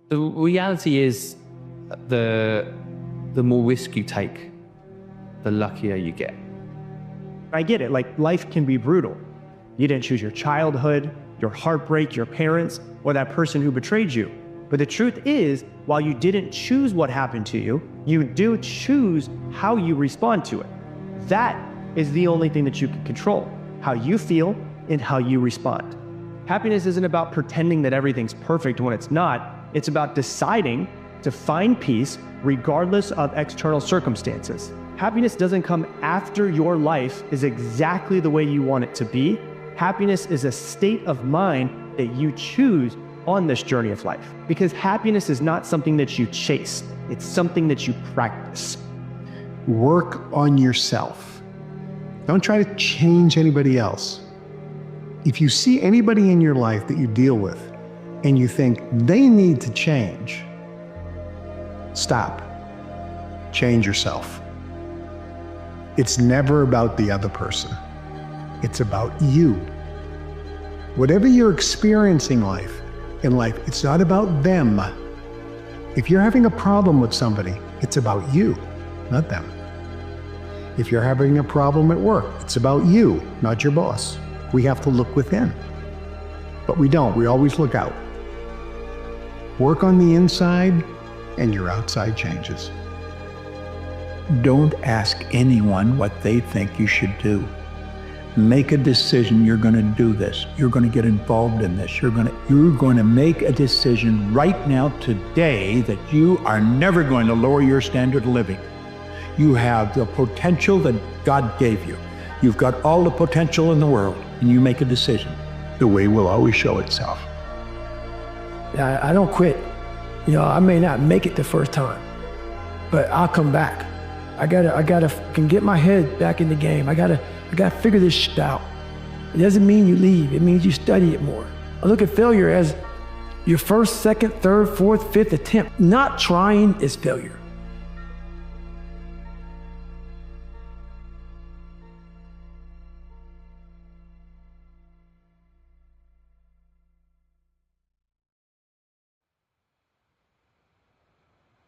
The reality is, the more risk you take, the luckier you get. I get it, like life can be brutal. You didn't choose your childhood, your heartbreak, your parents, or that person who betrayed you. But the truth is, while you didn't choose what happened to you, you do choose how you respond to it. That is the only thing that you can control, how you feel and how you respond. Happiness isn't about pretending that everything's perfect when it's not. It's about deciding to find peace regardless of external circumstances. Happiness doesn't come after your life is exactly the way you want it to be. Happiness is a state of mind that you choose on this journey of life. Because happiness is not something that you chase, it's something that you practice. Work on yourself. Don't try to change anybody else. If you see anybody in your life that you deal with and you think they need to change, stop. Change yourself. It's never about the other person. It's about you. Whatever you're experiencing in life, it's not about them. If you're having a problem with somebody, it's about you, not them. If you're having a problem at work, it's about you, not your boss. We have to look within. But we don't, we always look out. Work on the inside, and your outside changes. Don't ask anyone what they think you should do. Make a decision, you're going to do this. You're going to get involved in this. You're going to make a decision right now, today, that you are never going to lower your standard of living. You have the potential that God gave you. You've got all the potential in the world, and you make a decision. The way will always show itself. I don't quit. You know, I may not make it the first time, but I'll come back. I gotta can get my head back in the game. I gotta figure this shit out. It doesn't mean you leave. It means you study it more. I look at failure as your first, second, third, fourth, fifth attempt. Not trying is failure.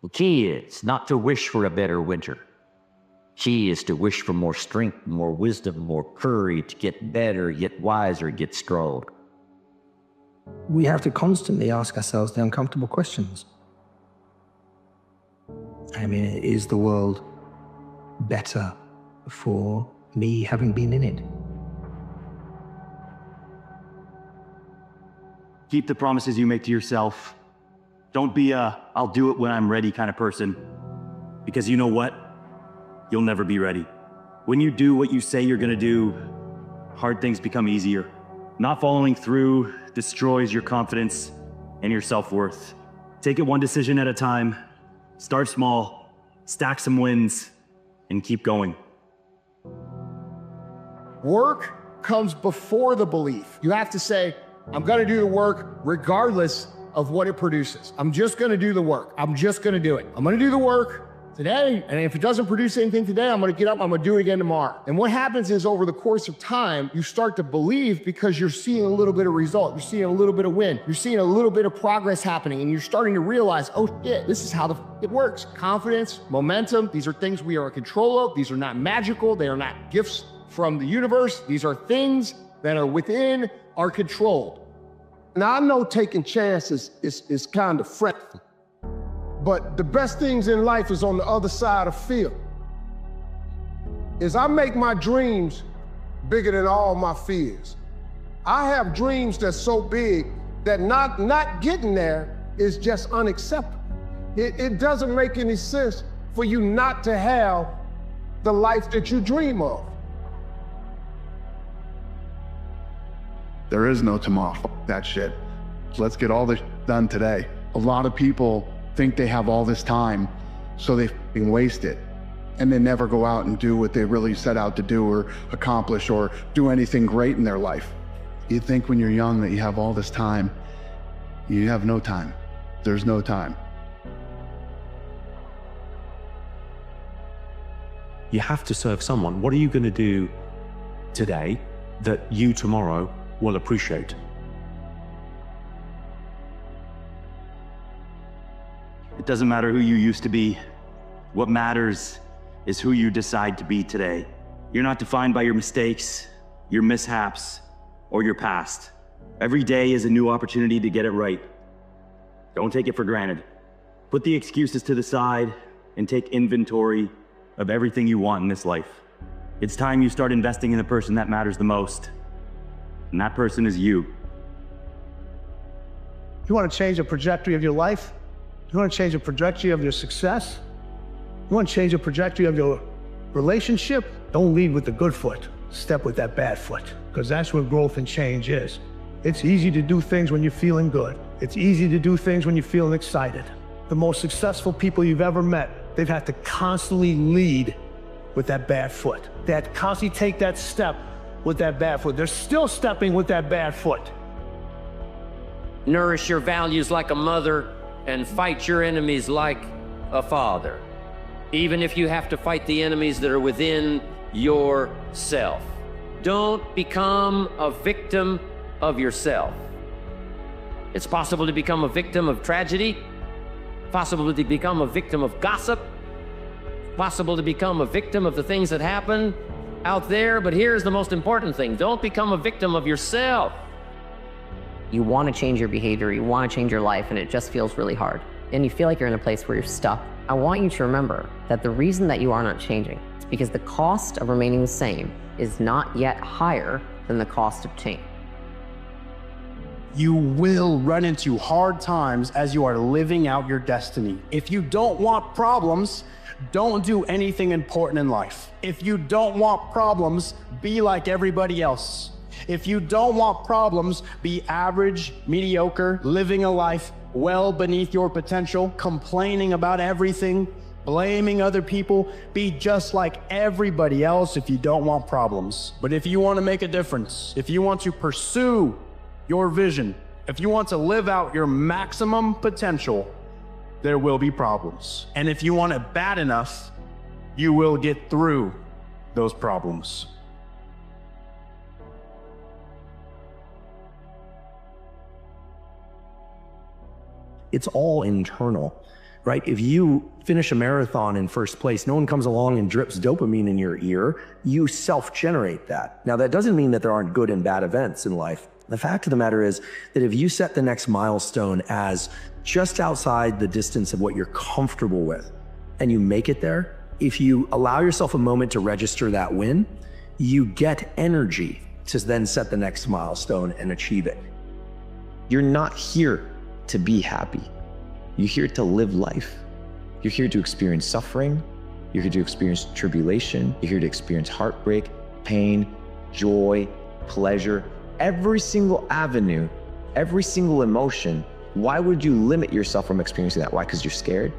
The key is not to wish for a better winter. Key is to wish for more strength, more wisdom, more courage, get better, get wiser, get strong. We have to constantly ask ourselves the uncomfortable questions. I mean, is the world better for me having been in it? Keep the promises you make to yourself. Don't be a, I'll do it when I'm ready kind of person. Because you know what? You'll never be ready. When you do what you say you're gonna do, hard things become easier. Not following through destroys your confidence and your self-worth. Take it one decision at a time, start small, stack some wins, and keep going. Work comes before the belief. You have to say, I'm gonna do the work regardless of what it produces. I'm just gonna do the work. I'm just gonna do it. I'm gonna do the work. today, and if it doesn't produce anything today, I'm gonna get up, I'm gonna do it again tomorrow. And what happens is over the course of time, you start to believe because you're seeing a little bit of result, you're seeing a little bit of win, you're seeing a little bit of progress happening, and you're starting to realize, oh shit, this is how it works. Confidence, momentum, these are things we are in control of. These are not magical, they are not gifts from the universe. These are things that are within our control. Now, I know taking chances is kind of fretful, but the best things in life is on the other side of fear. Is I make my dreams bigger than all my fears. I have dreams that's so big that not getting there is just unacceptable. It doesn't make any sense for you not to have the life that you dream of. There is no tomorrow. That shit. Let's get all this done today. A lot of people think they have all this time, so they f***ing waste it. And they never go out and do what they really set out to do or accomplish or do anything great in their life. You think when you're young that you have all this time. You have no time. There's no time. You have to serve someone. What are you going to do today that you tomorrow will appreciate? It doesn't matter who you used to be. What matters is who you decide to be today. You're not defined by your mistakes, your mishaps, or your past. Every day is a new opportunity to get it right. Don't take it for granted. Put the excuses to the side and take inventory of everything you want in this life. It's time you start investing in the person that matters the most. And that person is you. You want to change the trajectory of your life? You want to change the trajectory of your success? You want to change the trajectory of your relationship? Don't lead with the good foot. Step with that bad foot, because that's where growth and change is. It's easy to do things when you're feeling good. It's easy to do things when you're feeling excited. The most successful people you've ever met, they've had to constantly lead with that bad foot. They had to constantly take that step with that bad foot. They're still stepping with that bad foot. Nourish your values like a mother and fight your enemies like a father. Even if you have to fight the enemies that are within yourself. Don't become a victim of yourself. It's possible to become a victim of tragedy, possible to become a victim of gossip, possible to become a victim of the things that happen out there, but here's the most important thing. Don't become a victim of yourself. You want to change your behavior, you want to change your life, and it just feels really hard. And you feel like you're in a place where you're stuck. I want you to remember that the reason that you are not changing is because the cost of remaining the same is not yet higher than the cost of change. You will run into hard times as you are living out your destiny. If you don't want problems, don't do anything important in life. If you don't want problems, be like everybody else. If you don't want problems, be average, mediocre, living a life well beneath your potential, complaining about everything, blaming other people. Be just like everybody else if you don't want problems. But if you want to make a difference, if you want to pursue your vision, if you want to live out your maximum potential, there will be problems. And if you want it bad enough, you will get through those problems. It's all internal, right? If you finish a marathon in first place, no one comes along and drips dopamine in your ear. You self-generate that. Now, that doesn't mean that there aren't good and bad events in life. The fact of the matter is that if you set the next milestone as just outside the distance of what you're comfortable with, and you make it there, if you allow yourself a moment to register that win, you get energy to then set the next milestone and achieve it. You're not here to be happy. You're here to live life. You're here to experience suffering. You're here to experience tribulation. You're here to experience heartbreak, pain, joy, pleasure. Every single avenue, every single emotion. Why would you limit yourself from experiencing that? Why? Because you're scared?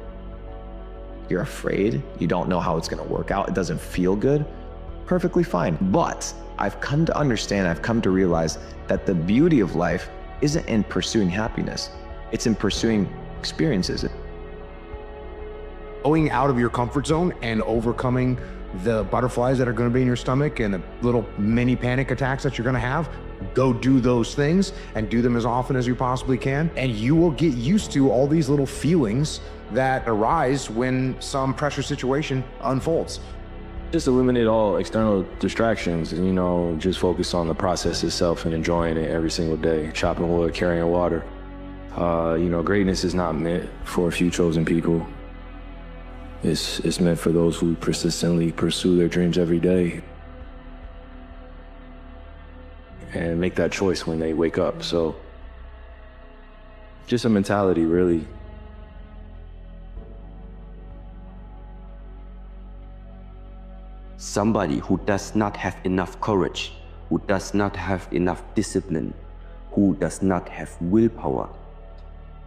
You're afraid? You don't know how it's gonna work out? It doesn't feel good? Perfectly fine. But I've come to understand, I've come to realize that the beauty of life isn't in pursuing happiness. It's in pursuing experiences. going out of your comfort zone and overcoming the butterflies that are going to be in your stomach and the little mini panic attacks that you're going to have. Go do those things and do them as often as you possibly can. And you will get used to all these little feelings that arise when some pressure situation unfolds. Just eliminate all external distractions and, just focus on the process itself and enjoying it every single day. Chopping wood, carrying water. Greatness is not meant for a few chosen people. It's meant for those who persistently pursue their dreams every day and make that choice when they wake up. So just a mentality, really. Somebody who does not have enough courage, who does not have enough discipline, who does not have willpower.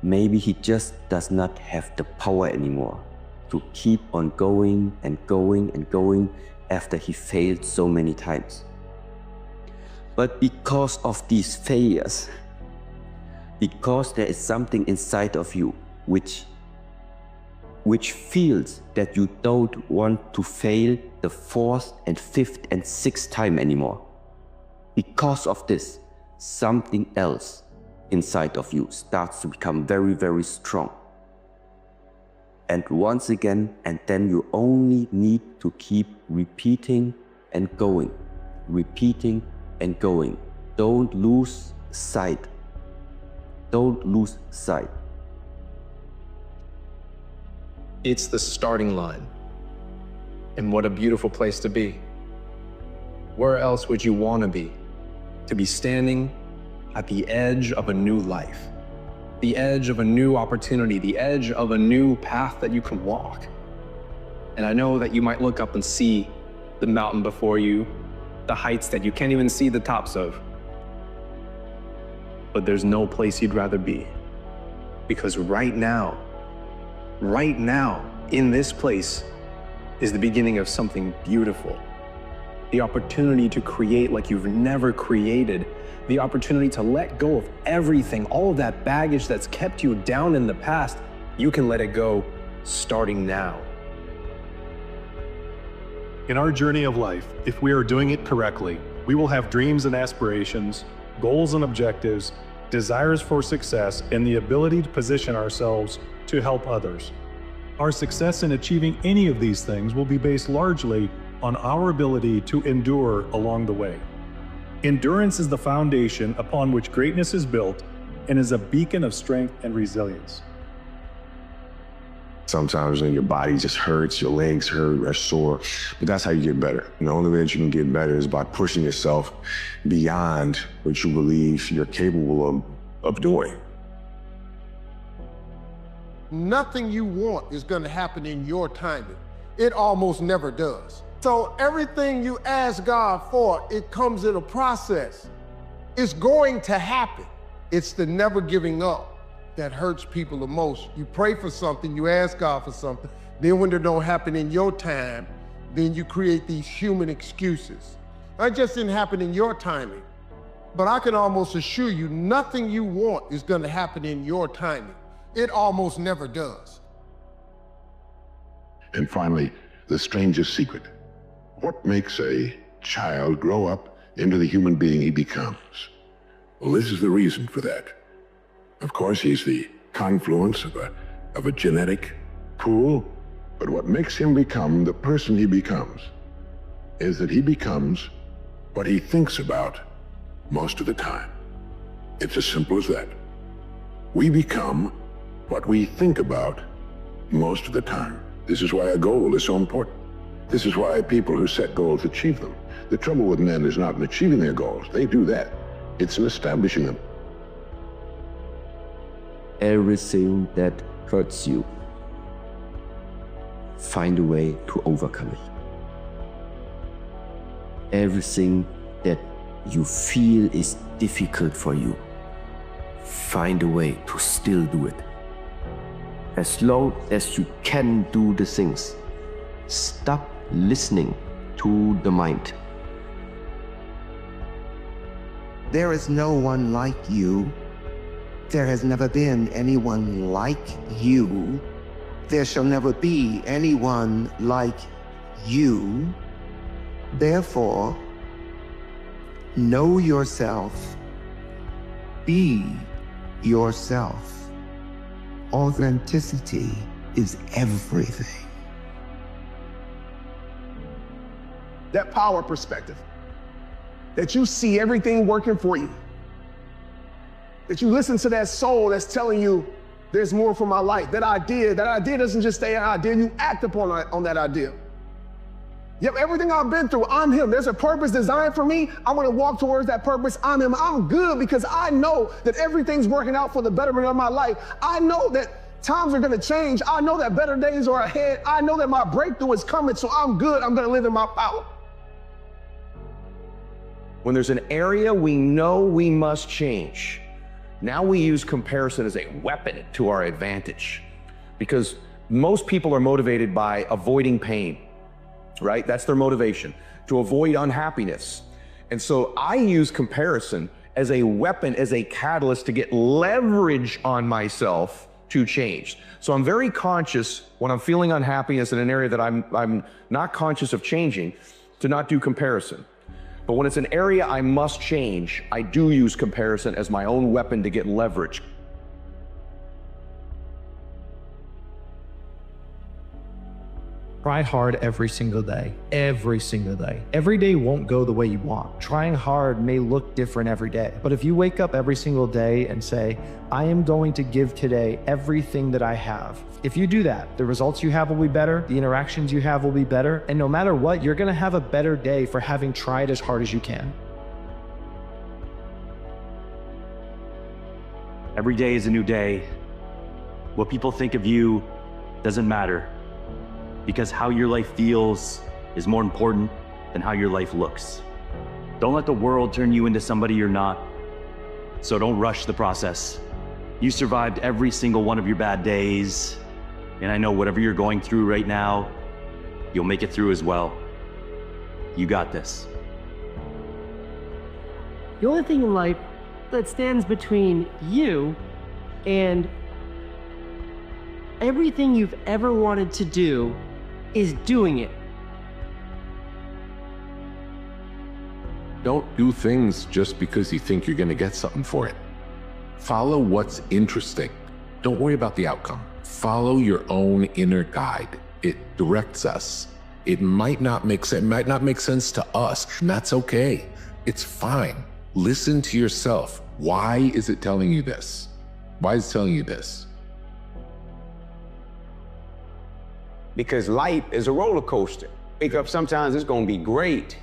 Maybe he just does not have the power anymore to keep on going and going and going after he failed so many times. But because of these failures, because there is something inside of you which feels that you don't want to fail the 4th and 5th and 6th time anymore. Because of this, something else inside of you starts to become very, very strong. And once again, and then you only need to keep repeating and going, repeating and going. Don't lose sight. Don't lose sight. It's the starting line. And what a beautiful place to be. Where else would you want to be? To be standing at the edge of a new life, the edge of a new opportunity, the edge of a new path that you can walk. And I know that you might look up and see the mountain before you, the heights that you can't even see the tops of. But there's no place you'd rather be. Because right now, in this place, is the beginning of something beautiful. The opportunity to create like you've never created. The opportunity to let go of everything, all of that baggage that's kept you down in the past. You can let it go starting now. In our journey of life, if we are doing it correctly, we will have dreams and aspirations, goals and objectives, desires for success, and the ability to position ourselves to help others. Our success in achieving any of these things will be based largely on our ability to endure along the way. Endurance is the foundation upon which greatness is built and is a beacon of strength and resilience. Sometimes when your body just hurts, your legs hurt or sore, but that's how you get better. And the only way that you can get better is by pushing yourself beyond what you believe you're capable of doing. Nothing you want is going to happen in your timing. It almost never does. So everything you ask God for, it comes in a process. It's going to happen. It's the never giving up that hurts people the most. You pray for something, you ask God for something, then when it don't happen in your time, then you create these human excuses. It just didn't happen in your timing. But I can almost assure you, nothing you want is going to happen in your timing. It almost never does. And finally, the strangest secret. What makes a child grow up into the human being he becomes? Well, this is the reason for that. Of course, he's the confluence of a genetic pool, but what makes him become the person he becomes is that he becomes what he thinks about most of the time. It's as simple as that. We become what we think about most of the time. This is why a goal is so important. This is why people who set goals achieve them. The trouble with men is not in achieving their goals. They do that. It's in establishing them. Everything that hurts you, find a way to overcome it. Everything that you feel is difficult for you, find a way to still do it. As long as you can do the things, stop listening to the mind. There is no one like you. There has never been anyone like you. There shall never be anyone like you. Therefore, know yourself. Be yourself. Authenticity is everything. That power perspective, that you see everything working for you, that you listen to that soul that's telling you there's more for my life. That idea doesn't just stay an idea, you act on that idea. Yep, everything I've been through, I'm him. There's a purpose designed for me. I want to walk towards that purpose. I'm him. I'm good because I know that everything's working out for the betterment of my life. I know that times are going to change. I know that better days are ahead. I know that my breakthrough is coming, so I'm good. I'm going to live in my power. When there's an area we know we must change, now we use comparison as a weapon to our advantage, because most people are motivated by avoiding pain, right? That's their motivation, to avoid unhappiness. And so I use comparison as a weapon, as a catalyst to get leverage on myself to change. So I'm very conscious when I'm feeling unhappiness in an area that I'm not conscious of changing, to not do comparison. But when it's an area I must change, I do use comparison as my own weapon to get leverage. Try hard every single day, every single day. Every day won't go the way you want. Trying hard may look different every day. But if you wake up every single day and say, I am going to give today everything that I have. If you do that, the results you have will be better, the interactions you have will be better, and no matter what, you're gonna have a better day for having tried as hard as you can. Every day is a new day. What people think of you doesn't matter, because how your life feels is more important than how your life looks. Don't let the world turn you into somebody you're not, so don't rush the process. You survived every single one of your bad days, and I know whatever you're going through right now, you'll make it through as well. You got this. The only thing in life that stands between you and everything you've ever wanted to do is doing it. Don't do things just because you think you're going to get something for it. Follow what's interesting. Don't worry about the outcome. Follow your own inner guide. It directs us. It might not make sense to us, and that's okay. It's fine. Listen to yourself. Why is it telling you this? Why is it telling you this? Because life is a roller coaster. Wake up sometimes it's gonna be great.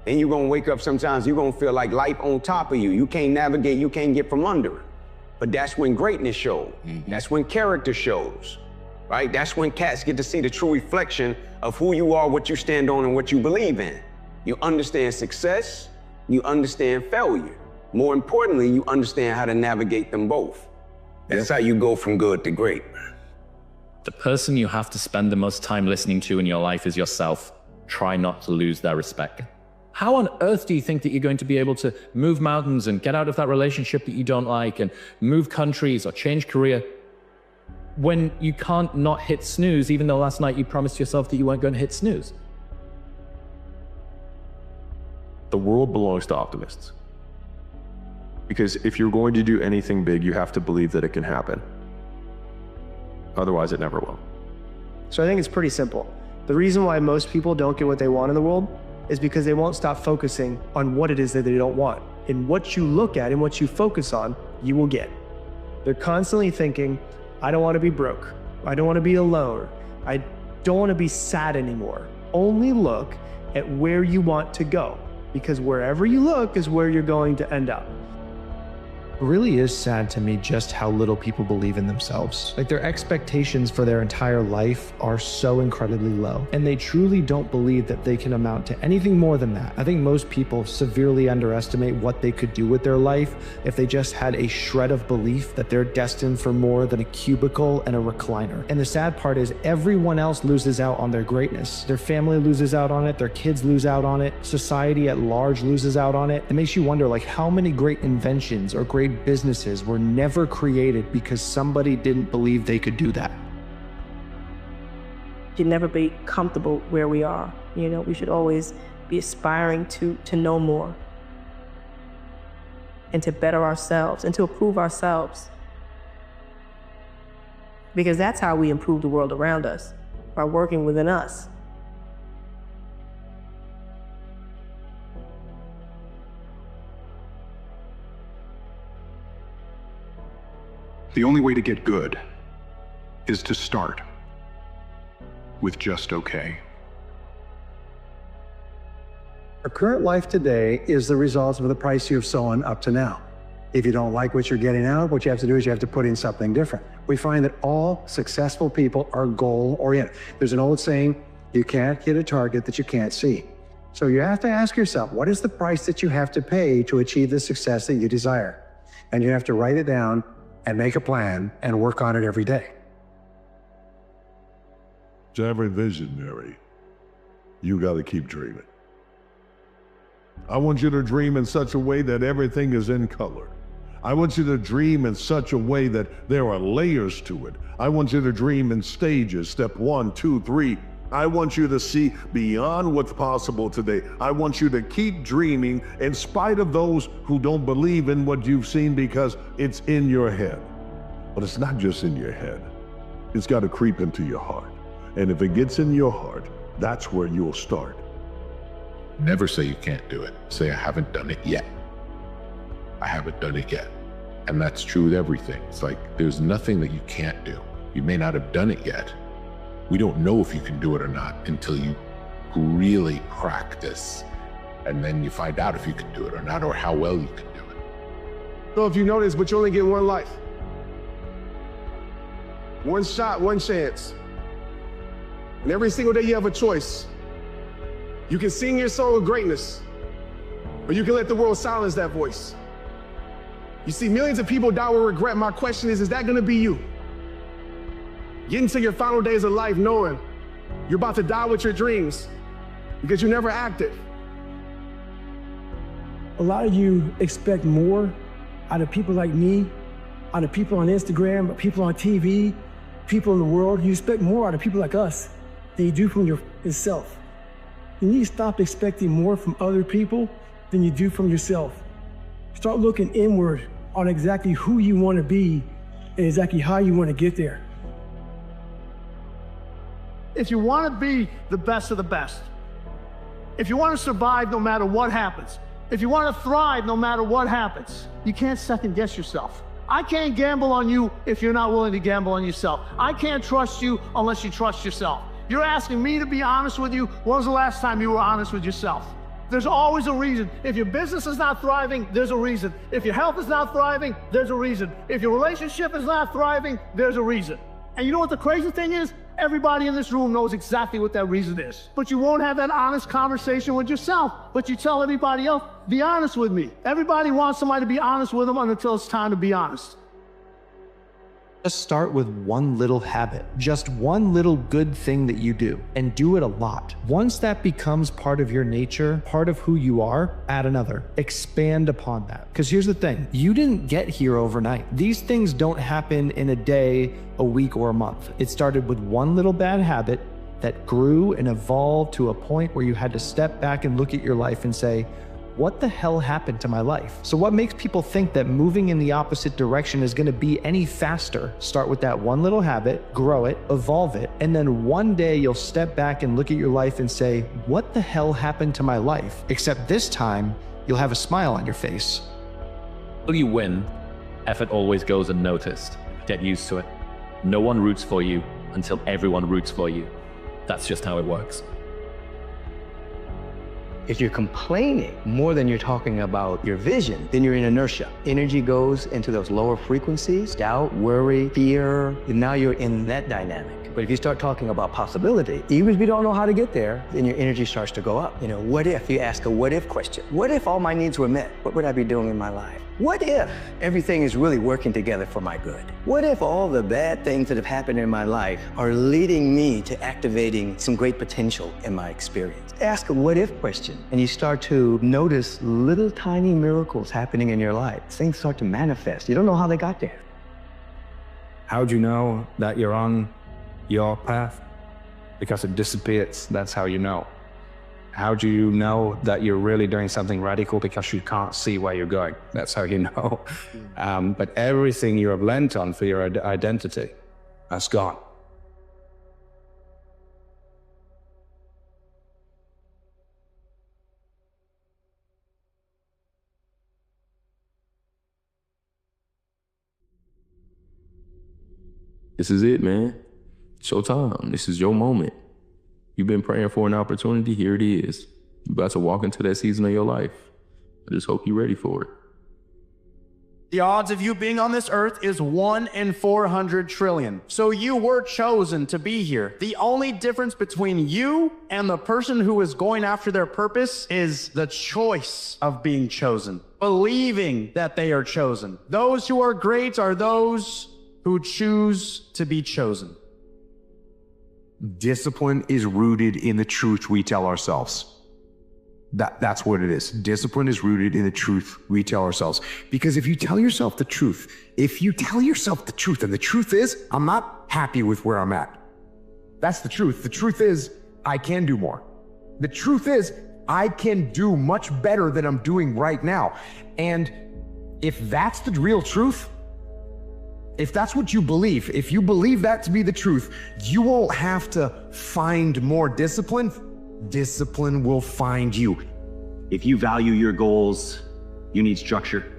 Then you're gonna wake up sometimes you're gonna feel like life on top of you. You can't navigate, you can't get from under it. But that's when greatness shows. That's when character shows, right? That's when cats get to see the true reflection of who you are, what you stand on, and what you believe in. You understand success, you understand failure. More importantly, you understand how to navigate them both. That's how you go from good to great. The person you have to spend the most time listening to in your life is yourself. Try not to lose their respect. How on earth do you think that you're going to be able to move mountains and get out of that relationship that you don't like and move countries or change career when you can't not hit snooze, even though last night you promised yourself that you weren't going to hit snooze? The world belongs to optimists. Because if you're going to do anything big, you have to believe that it can happen. Otherwise, it never will. So I think it's pretty simple. The reason why most people don't get what they want in the world is because they won't stop focusing on what it is that they don't want. And what you look at and what you focus on, you will get. They're constantly thinking, I don't want to be broke. I don't want to be alone. I don't want to be sad anymore. Only look at where you want to go, because wherever you look is where you're going to end up. It really is sad to me just how little people believe in themselves. Like, their expectations for their entire life are so incredibly low, and they truly don't believe that they can amount to anything more than that. I think most people severely underestimate what they could do with their life if they just had a shred of belief that they're destined for more than a cubicle and a recliner. And the sad part is everyone else loses out on their greatness. Their family loses out on it, their kids lose out on it, society at large loses out on it. It makes you wonder, like, how many great inventions or great businesses were never created because somebody didn't believe they could do that. should never be comfortable where we are. You know, we should always be aspiring to know more and to better ourselves and to improve ourselves. Because that's how we improve the world around us, by working within us. The only way to get good is to start with just okay. Our current life today is the result of the price you've sown up to now. If you don't like what you're getting out, what you have to do is you have to put in something different. We find that all successful people are goal-oriented. There's an old saying, you can't hit a target that you can't see. So you have to ask yourself, what is the price that you have to pay to achieve the success that you desire? And you have to write it down and make a plan and work on it every day. To every visionary, you got to keep dreaming. I want you to dream in such a way that everything is in color. I want you to dream in such a way that there are layers to it. I want you to dream in stages, step 1, 2, 3. I want you to see beyond what's possible today. I want you to keep dreaming in spite of those who don't believe in what you've seen, because it's in your head. But it's not just in your head. It's got to creep into your heart. And if it gets in your heart, that's where you'll start. Never say you can't do it. Say, I haven't done it yet. I haven't done it yet. And that's true with everything. It's like, there's nothing that you can't do. You may not have done it yet. We don't know if you can do it or not until you really practice. And then you find out if you can do it or not, or how well you can do it. So if you know this, but you only get one life. One shot, one chance. And every single day you have a choice. You can sing your song of greatness, or you can let the world silence that voice. You see, millions of people die with regret. My question is that gonna be you? Getting to your final days of life knowing you're about to die with your dreams because you never acted. A lot of you expect more out of people like me, out of people on Instagram, people on TV, people in the world. You expect more out of people like us than you do from yourself. You need to stop expecting more from other people than you do from yourself. Start looking inward on exactly who you want to be and exactly how you want to get there. If you want to be the best of the best, if you want to survive no matter what happens, if you want to thrive no matter what happens, you can't second guess yourself. I can't gamble on you if you're not willing to gamble on yourself. I can't trust you unless you trust yourself. You're asking me to be honest with you. When was the last time you were honest with yourself? There's always a reason. If your business is not thriving, there's a reason. If your health is not thriving, there's a reason. If your relationship is not thriving, there's a reason. And you know what the crazy thing is? Everybody in this room knows exactly what that reason is. But you won't have that honest conversation with yourself. But you tell everybody else, be honest with me. Everybody wants somebody to be honest with them until it's time to be honest. Just start with one little habit, just one little good thing that you do, and do it a lot. Once that becomes part of your nature, part of who you are, add another. Expand upon that. Because here's the thing, you didn't get here overnight. These things don't happen in a day, a week, or a month. It started with one little bad habit that grew and evolved to a point where you had to step back and look at your life and say, what the hell happened to my life? So what makes people think that moving in the opposite direction is going to be any faster? Start with that one little habit, grow it, evolve it, and then one day you'll step back and look at your life and say, what the hell happened to my life? Except this time, you'll have a smile on your face. Will you win? Effort always goes unnoticed. Get used to it. No one roots for you until everyone roots for you. That's just how it works. If you're complaining more than you're talking about your vision, then you're in inertia. Energy goes into those lower frequencies, doubt, worry, fear, and now you're in that dynamic. But if you start talking about possibility, even if you don't know how to get there, then your energy starts to go up. You know, what if you ask a what if question? What if all my needs were met? What would I be doing in my life? What if everything is really working together for my good? What if all the bad things that have happened in my life are leading me to activating some great potential in my experience? Ask a what if question, and you start to notice little tiny miracles happening in your life. Things start to manifest. You don't know how they got there. How'd you know that you're on your path? because it dissipates. That's how you know. How do you know that you're really doing something radical? Because you can't see where you're going. That's how you know. But everything you have lent on for your identity, that's gone. This is it, man. Showtime. This is your moment. You've been praying for an opportunity. Here it is. You're about to walk into that season of your life. I just hope you're ready for it. The odds of you being on this earth is 1 in 400 trillion. So you were chosen to be here. The only difference between you and the person who is going after their purpose is the choice of being chosen, believing that they are chosen. Those who are great are those who choose to be chosen. Discipline is rooted in the truth we tell ourselves. That's what it is. Discipline is rooted in the truth we tell ourselves. Because if you tell yourself the truth, and the truth is, I'm not happy with where I'm at. That's the truth. The truth is, I can do more. The truth is, I can do much better than I'm doing right now. And if that's the real truth, if that's what you believe, if you believe that to be the truth, you won't have to find more discipline. Discipline will find you. If you value your goals, you need structure.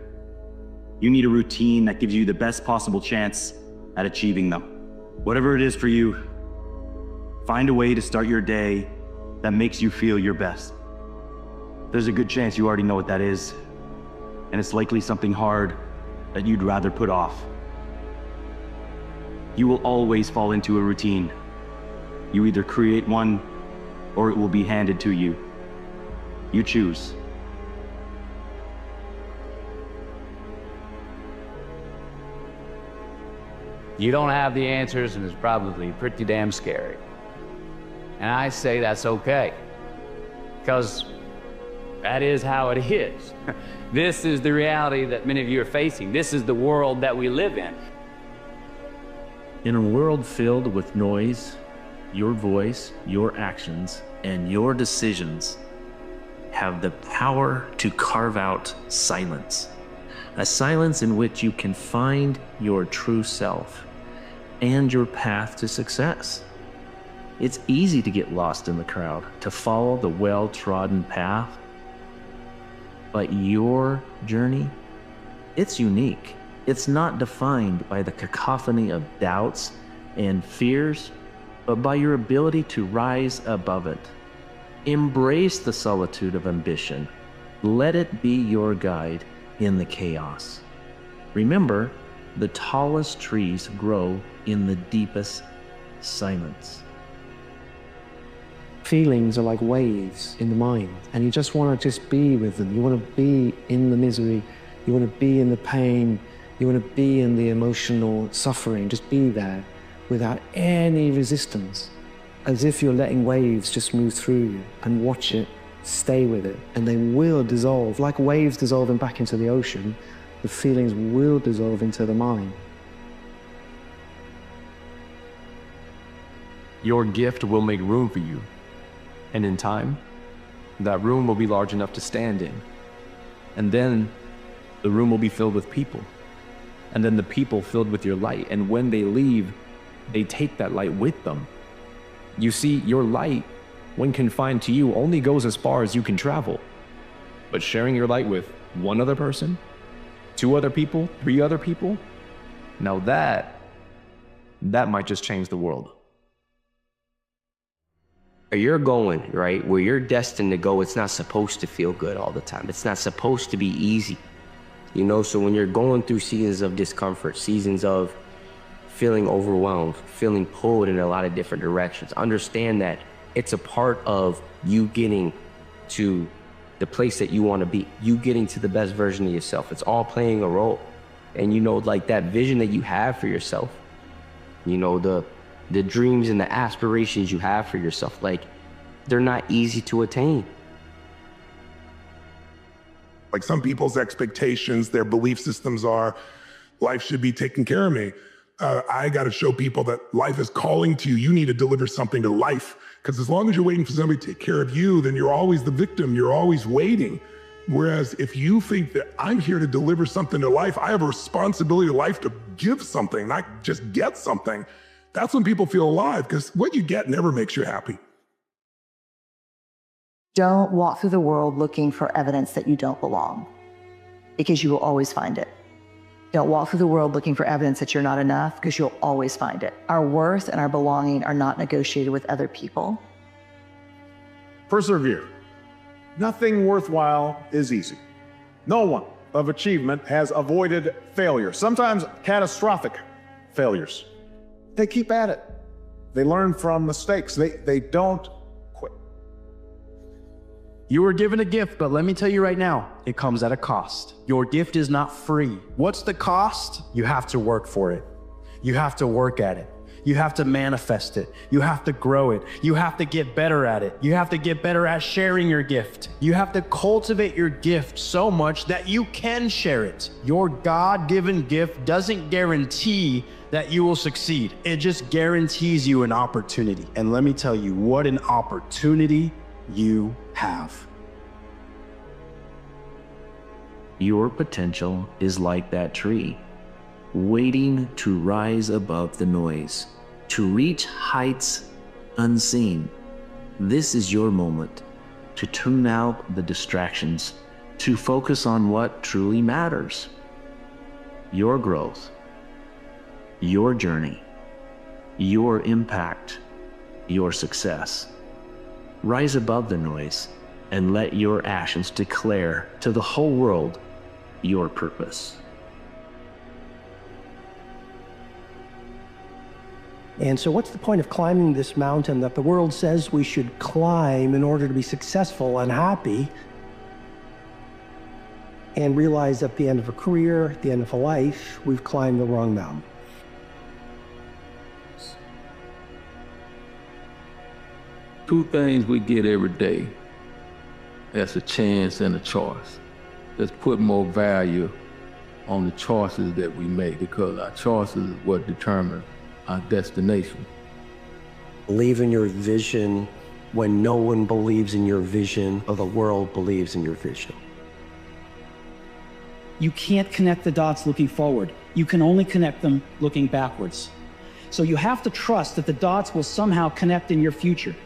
You need a routine that gives you the best possible chance at achieving them. Whatever it is for you, find a way to start your day that makes you feel your best. There's a good chance you already know what that is, and it's likely something hard that you'd rather put off. You will always fall into a routine. You either create one or it will be handed to you. You choose. You don't have the answers, and it's probably pretty damn scary. And I say that's okay, because that is how it is. This is the reality that many of you are facing. This is the world that we live in. In a world filled with noise, your voice, your actions, and your decisions have the power to carve out silence. A silence in which you can find your true self and your path to success. It's easy to get lost in the crowd, to follow the well-trodden path. But your journey, it's unique. It's not defined by the cacophony of doubts and fears, but by your ability to rise above it. Embrace the solitude of ambition. Let it be your guide in the chaos. Remember, the tallest trees grow in the deepest silence. Feelings are like waves in the mind, and you just want to just be with them. You want to be in the misery. You want to be in the pain. You want to be in the emotional suffering. Just be there without any resistance, as if you're letting waves just move through you, and watch it, stay with it, and they will dissolve. Like waves dissolving back into the ocean, the feelings will dissolve into the mind. Your gift will make room for you. And in time, that room will be large enough to stand in. And then the room will be filled with people. And then the people filled with your light. And when they leave, they take that light with them. You see, your light, when confined to you, only goes as far as you can travel. But sharing your light with one other person, 2 other people, 3 other people, now that might just change the world. Where you're going, right? Where you're destined to go, it's not supposed to feel good all the time. It's not supposed to be easy. You know, so when you're going through seasons of discomfort, seasons of feeling overwhelmed, feeling pulled in a lot of different directions, understand that it's a part of you getting to the place that you want to be, you getting to the best version of yourself. It's all playing a role. And you know, like that vision that you have for yourself, you know, the dreams and the aspirations you have for yourself, like, they're not easy to attain. Like some people's expectations, their belief systems are, life should be taking care of me. I got to show people that life is calling to you. You need to deliver something to life. Because as long as you're waiting for somebody to take care of you, then you're always the victim. You're always waiting. Whereas if you think that I'm here to deliver something to life, I have a responsibility to life to give something, not just get something. That's when people feel alive, because what you get never makes you happy. Don't walk through the world looking for evidence that you don't belong, because you will always find it. Don't walk through the world looking for evidence that you're not enough, because you'll always find it. Our worth and our belonging are not negotiated with other people. Persevere. Nothing worthwhile is easy. No one of achievement has avoided failure, sometimes catastrophic failures. They keep at it. They learn from mistakes. They don't quit. You were given a gift, but let me tell you right now, it comes at a cost. Your gift is not free. What's the cost? You have to work for it. You have to work at it. You have to manifest it. You have to grow it. You have to get better at it. You have to get better at sharing your gift. You have to cultivate your gift so much that you can share it. Your God-given gift doesn't guarantee that you will succeed. It just guarantees you an opportunity. And let me tell you what an opportunity you have. Your potential is like that tree, waiting to rise above the noise, to reach heights unseen. This is your moment to tune out the distractions, to focus on what truly matters. Your growth, your journey, your impact, your success. Rise above the noise and let your actions declare to the whole world your purpose. And so what's the point of climbing this mountain that the world says we should climb in order to be successful and happy, and realize at the end of a career, at the end of a life, we've climbed the wrong mountain? Two things we get every day. That's a chance and a choice. Let's put more value on the choices that we make, because our choices is what determine our destination. Believe in your vision when no one believes in your vision, or the world believes in your vision. You can't connect the dots looking forward. You can only connect them looking backwards. So you have to trust that the dots will somehow connect in your future.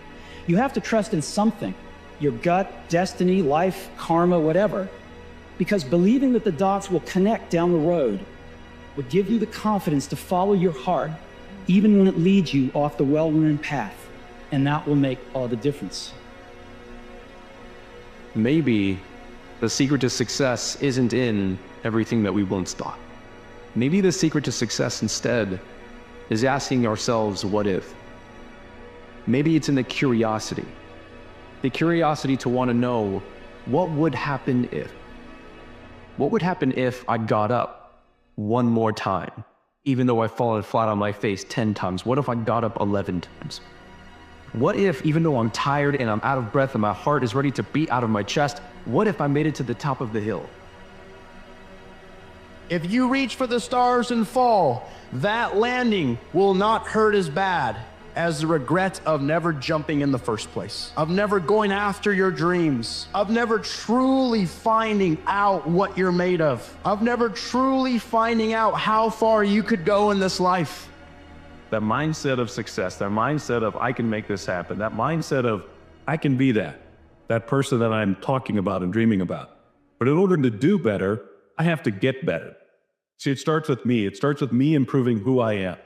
You have to trust in something, your gut, destiny, life, karma, whatever, because believing that the dots will connect down the road would give you the confidence to follow your heart, even when it leads you off the well-worn path, and that will make all the difference. Maybe the secret to success isn't in everything that we once thought. Maybe the secret to success instead is asking ourselves, what if? Maybe it's in the curiosity to want to know, what would happen if? What would happen if I got up one more time? Even though I've fallen flat on my face 10 times, what if I got up 11 times? What if, even though I'm tired and I'm out of breath and my heart is ready to beat out of my chest, what if I made it to the top of the hill? If you reach for the stars and fall, that landing will not hurt as bad as the regret of never jumping in the first place, of never going after your dreams, of never truly finding out what you're made of never truly finding out how far you could go in this life. That mindset of success, that mindset of I can make this happen, that mindset of I can be that person that I'm talking about and dreaming about. But in order to do better, I have to get better. See, it starts with me. It starts with me improving who I am.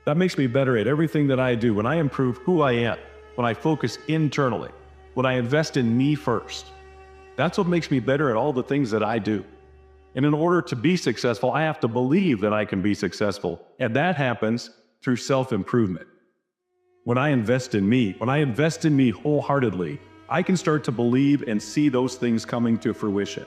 That makes me better at everything that I do. When I improve who I am, when I focus internally, when I invest in me first, that's what makes me better at all the things that I do. And in order to be successful, I have to believe that I can be successful. And that happens through self-improvement. When I invest in me wholeheartedly, I can start to believe and see those things coming to fruition.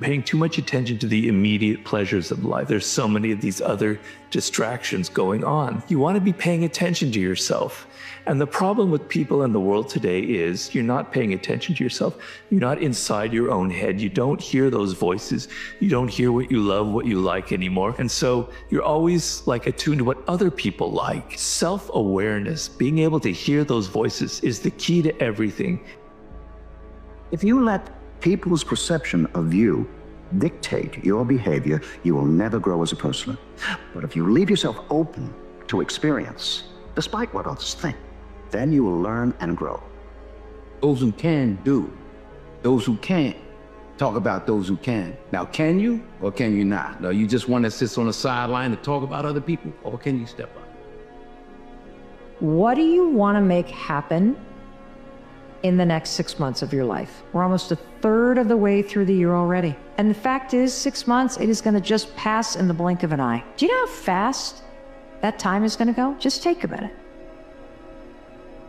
paying too much attention to the immediate pleasures of life. There's so many of these other distractions going on. You want to be paying attention to yourself. And the problem with people in the world today is you're not paying attention to yourself. You're not inside your own head. You don't hear those voices. You don't hear what you love, what you like anymore. And so you're always like attuned to what other people like. Self-awareness, being able to hear those voices is the key to everything. If you let people's perception of you dictate your behavior, you will never grow as a person. But if you leave yourself open to experience, despite what others think, then you will learn and grow. Those who can do, those who can't talk about those who can. Now, can you or can you not? No, you just one that sits on the sideline to talk about other people, or can you step up? What do you want to make happen in the next 6 months of your life? We're almost a third of the way through the year already. And the fact is, 6 months, it is going to just pass in the blink of an eye. Do you know how fast that time is going to go? Just take a minute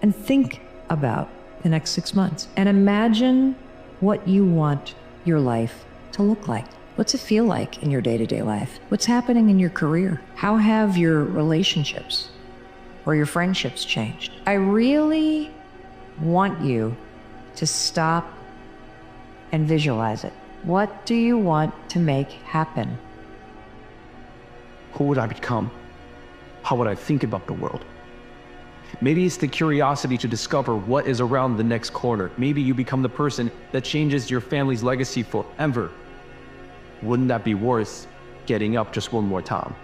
and think about the next 6 months and imagine what you want your life to look like. What's it feel like in your day-to-day life? What's happening in your career? How have your relationships or your friendships changed? I really want you to stop and visualize it. What do you want to make happen? Who would I become? How would I think about the world? Maybe it's the curiosity to discover what is around the next corner. Maybe you become the person that changes your family's legacy forever. Wouldn't that be worth getting up just one more time?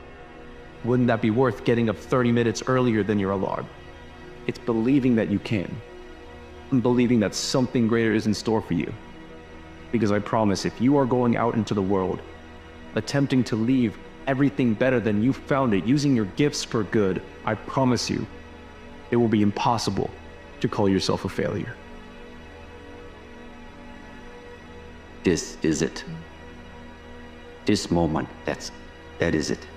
Wouldn't that be worth getting up 30 minutes earlier than your alarm? It's believing that you can. And believing that something greater is in store for you. Because I promise, if you are going out into the world, attempting to leave everything better than you found it, using your gifts for good, I promise you, it will be impossible to call yourself a failure. This is it. This moment, that is it.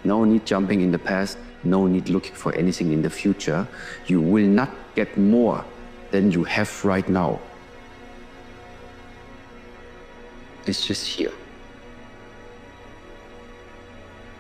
No need jumping in the past, no need looking for anything in the future. You will not get more than you have right now. It's just here.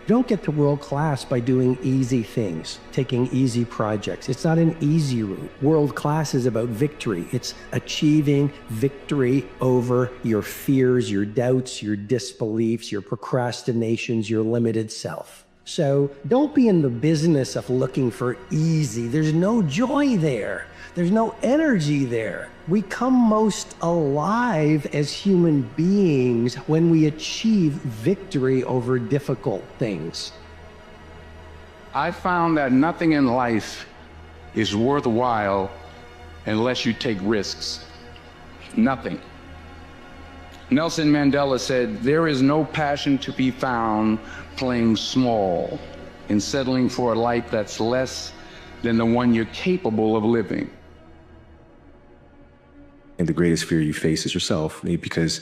You don't get to world class by doing easy things, taking easy projects. It's not an easy route. World class is about victory. It's achieving victory over your fears, your doubts, your disbeliefs, your procrastinations, your limited self. So don't be in the business of looking for easy. There's no joy there. There's no energy there. We come most alive as human beings when we achieve victory over difficult things. I found that nothing in life is worthwhile unless you take risks. Nothing. Nelson Mandela said, "There is no passion to be found playing small and settling for a life that's less than the one you're capable of living." And the greatest fear you face is yourself, because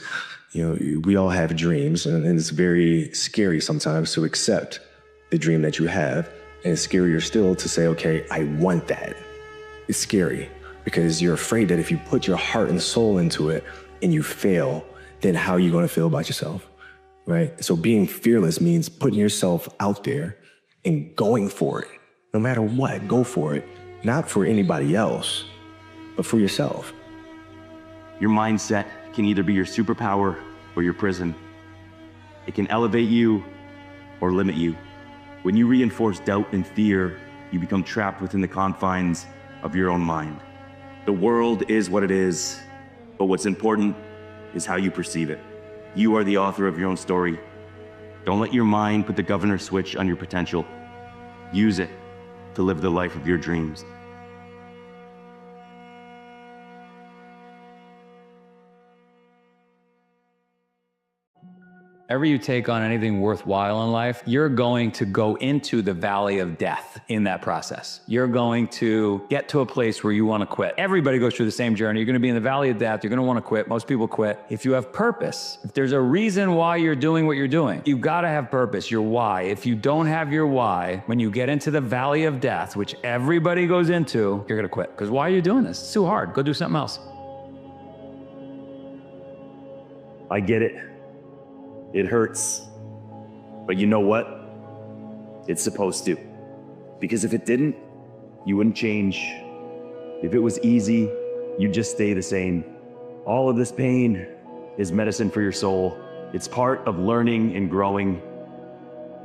we all have dreams, and it's very scary sometimes to accept the dream that you have, and it's scarier still to say, okay, I want that. It's scary because you're afraid that if you put your heart and soul into it and you fail, then how are you going to feel about yourself, right? So being fearless means putting yourself out there and going for it. No matter what, go for it. Not for anybody else, but for yourself. Your mindset can either be your superpower or your prison. It can elevate you or limit you. When you reinforce doubt and fear, you become trapped within the confines of your own mind. The world is what it is, but what's important is how you perceive it. You are the author of your own story. Don't let your mind put the governor switch on your potential. Use it to live the life of your dreams. Whenever you take on anything worthwhile in life, you're going to go into the valley of death in that process. You're going to get to a place where you want to quit. Everybody goes through the same journey. You're going to be in the valley of death. You're going to want to quit. Most people quit. If you have purpose, if there's a reason why you're doing what you're doing, you've got to have purpose, your why. If you don't have your why, when you get into the valley of death, which everybody goes into, you're going to quit. Because why are you doing this? It's too hard. Go do something else. I get it. It hurts. But you know what? It's supposed to. Because if it didn't, you wouldn't change. If it was easy, you'd just stay the same. All of this pain is medicine for your soul. It's part of learning and growing,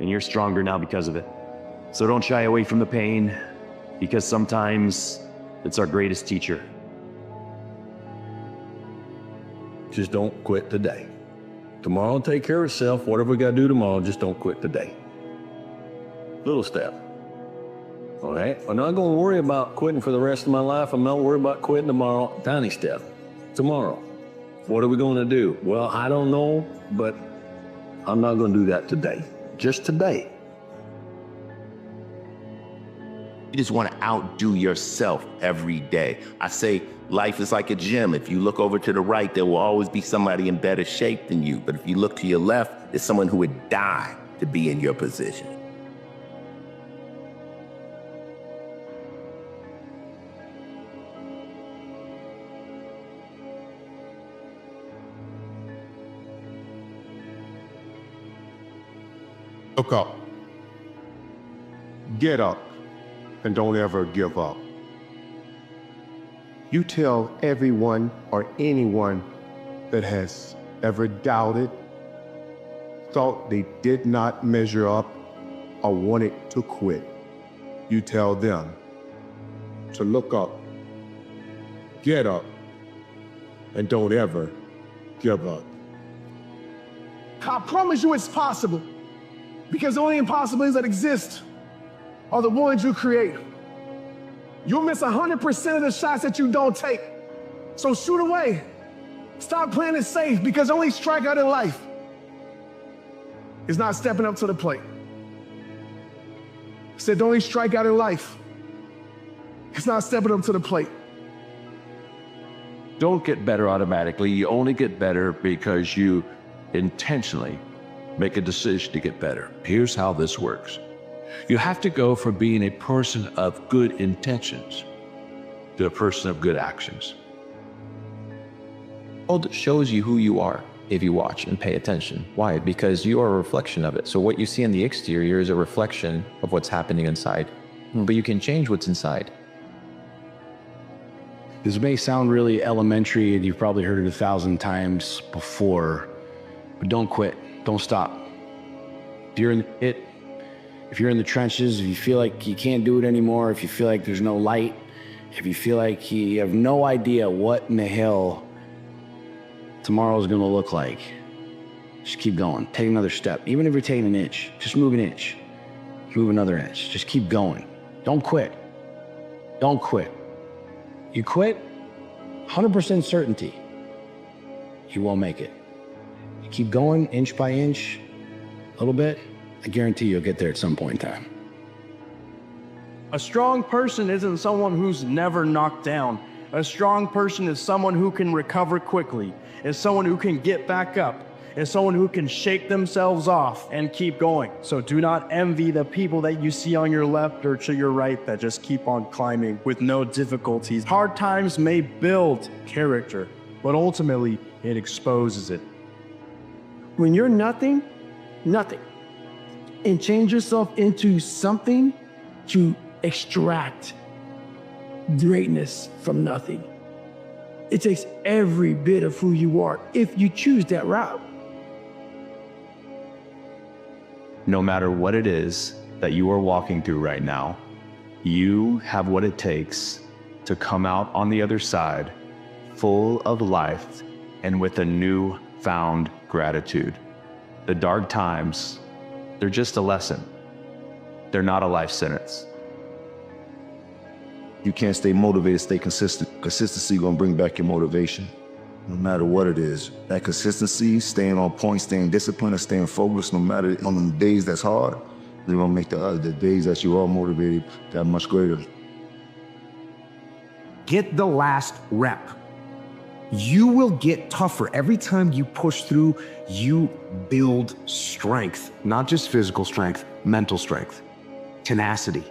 and you're stronger now because of it. So don't shy away from the pain, because sometimes it's our greatest teacher. Just don't quit today. Tomorrow will take care of itself. Whatever we got to do tomorrow, just don't quit today. Little step. All right? I'm not going to worry about quitting for the rest of my life. I'm not worried about quitting tomorrow. Tiny step. Tomorrow. What are we going to do? Well, I don't know, but I'm not going to do that today. Just today. You just want to outdo yourself every day. I say life is like a gym. If you look over to the right, there will always be somebody in better shape than you. But if you look to your left, there's someone who would die to be in your position. Look up. Get up. And don't ever give up. You tell everyone or anyone that has ever doubted, thought they did not measure up, or wanted to quit, you tell them to look up, get up, and don't ever give up. I promise you it's possible, because the only impossibilities that exist are the ones you create. You'll miss 100% of the shots that you don't take. So shoot away. Stop playing it safe, because the only strikeout in life is not stepping up to the plate. I said the only strikeout in life is not stepping up to the plate. Don't get better automatically. You only get better because you intentionally make a decision to get better. Here's how this works. You have to go from being a person of good intentions to a person of good actions. The world shows you who you are if you watch and pay attention. Why? Because you are a reflection of it. So what you see in the exterior is a reflection of what's happening inside. But you can change what's inside. This may sound really elementary, and you've probably heard it 1,000 times before, but don't quit. Don't stop. If you're in the pit, if you're in the trenches, if you feel like you can't do it anymore, if you feel like there's no light, if you feel like you have no idea what in the hell tomorrow's gonna look like, just keep going. Take another step. Even if you're taking an inch, just move an inch. Move another inch. Just keep going. Don't quit. Don't quit. You quit, 100% certainty, you won't make it. You keep going inch by inch, a little bit, I guarantee you'll get there at some point in time. A strong person isn't someone who's never knocked down. A strong person is someone who can recover quickly, is someone who can get back up, is someone who can shake themselves off and keep going. So do not envy the people that you see on your left or to your right that just keep on climbing with no difficulties. Hard times may build character, but ultimately it exposes it. When you're nothing, and change yourself into something to extract greatness from nothing. It takes every bit of who you are if you choose that route. No matter what it is that you are walking through right now, you have what it takes to come out on the other side full of life and with a newfound gratitude. The dark times, they're just a lesson. They're not a life sentence. You can't stay motivated, stay consistent. Consistency gonna bring back your motivation, no matter what it is. That consistency, staying on point, staying disciplined, and staying focused, no matter on the days that's hard, they're gonna make the days that you are motivated that much greater. Get the last rep. You will get tougher. Every time you push through, you build strength. Not just physical strength, mental strength, tenacity,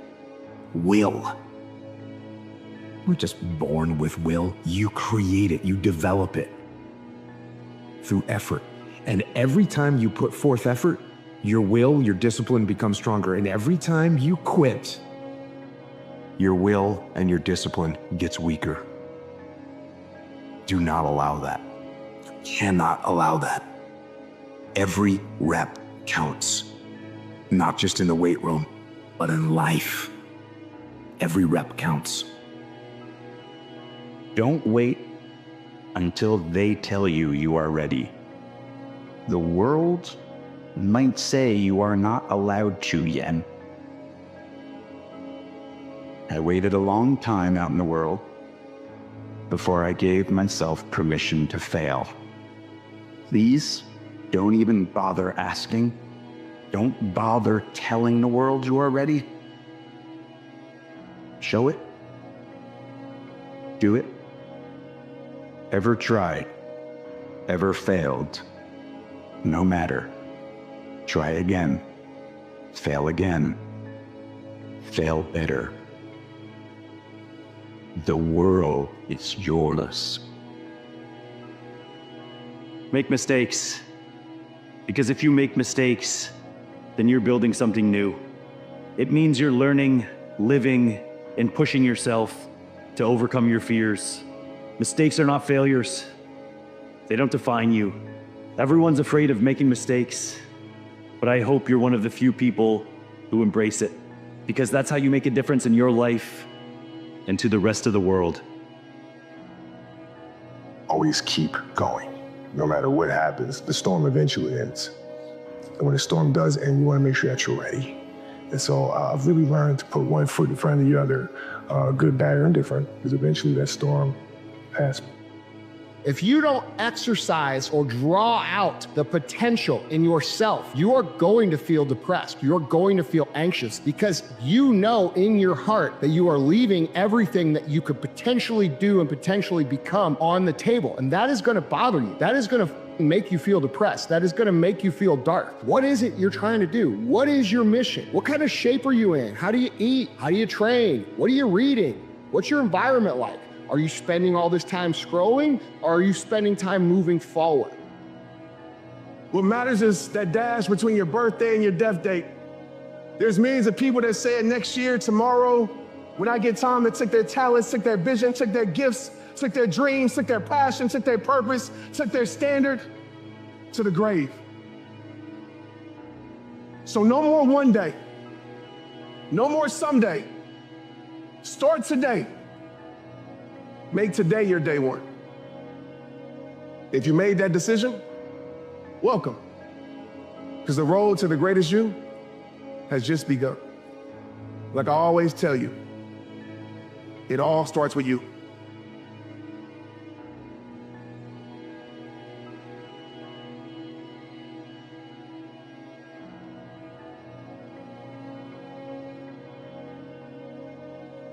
will. We're just born with will. You create it, you develop it. through effort. And every time you put forth effort, your will, your discipline becomes stronger. And every time you quit, your will and your discipline gets weaker. Do not allow that. Cannot allow that. Every rep counts, not just in the weight room, but in life. Every rep counts. Don't wait until they tell you you are ready. The world might say you are not allowed to yet. I waited a long time out in the world before I gave myself permission to fail. Please don't even bother asking. Don't bother telling the world you are ready. Show it. Do it. Ever tried? Ever failed? No matter. Try again. Fail again. Fail better. The world is yours. Make mistakes. Because if you make mistakes, then you're building something new. It means you're learning, living, and pushing yourself to overcome your fears. Mistakes are not failures. They don't define you. Everyone's afraid of making mistakes, but I hope you're one of the few people who embrace it, because that's how you make a difference in your life and to the rest of the world. Always keep going. No matter what happens, the storm eventually ends. And when the storm does end, you want to make sure that you're ready. And so I've really learned to put one foot in front of the other, good, bad, or indifferent, because eventually that storm passes. If you don't exercise or draw out the potential in yourself, you are going to feel depressed. You're going to feel anxious because you know in your heart that you are leaving everything that you could potentially do and potentially become on the table. And that is going to bother you. That is going to make you feel depressed. That is going to make you feel dark. What is it you're trying to do? What is your mission? What kind of shape are you in? How do you eat? How do you train? What are you reading? What's your environment like? Are you spending all this time scrolling, or are you spending time moving forward? What matters is that dash between your birthday and your death date. There's millions of people that say it next year, tomorrow, when I get time to take their talents, take their vision, take their gifts, took their dreams, took their passion, took their purpose, took their standard to the grave. So no more one day, no more someday. Start today. Make today your day one. If you made that decision, welcome. Because the road to the greatest you has just begun. Like I always tell you, it all starts with you.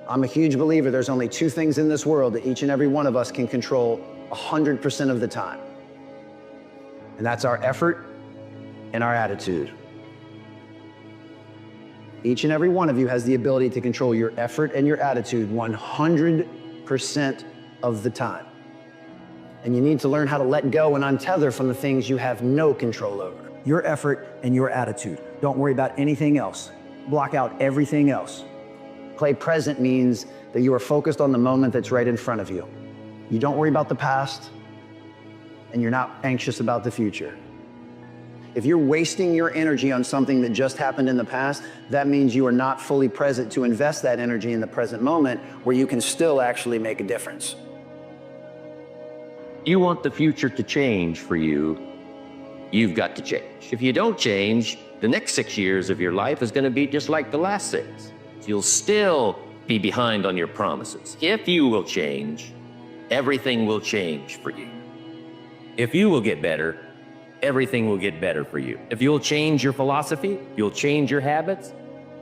I'm a huge believer there's only two things in this world that each and every one of us can control 100% of the time. And that's our effort and our attitude. Each and every one of you has the ability to control your effort and your attitude 100% of the time. And you need to learn how to let go and untether from the things you have no control over. Your effort and your attitude. Don't worry about anything else. Block out everything else. Play present means that you are focused on the moment that's right in front of you. You don't worry about the past, and you're not anxious about the future. If you're wasting your energy on something that just happened in the past, that means you are not fully present to invest that energy in the present moment where you can still actually make a difference. You want the future to change for you, you've got to change. If you don't change, the next 6 years of your life is going to be just like the last 6. You'll still be behind on your promises. If you will change, everything will change for you. If you will get better, everything will get better for you. If you'll change your philosophy, you'll change your habits,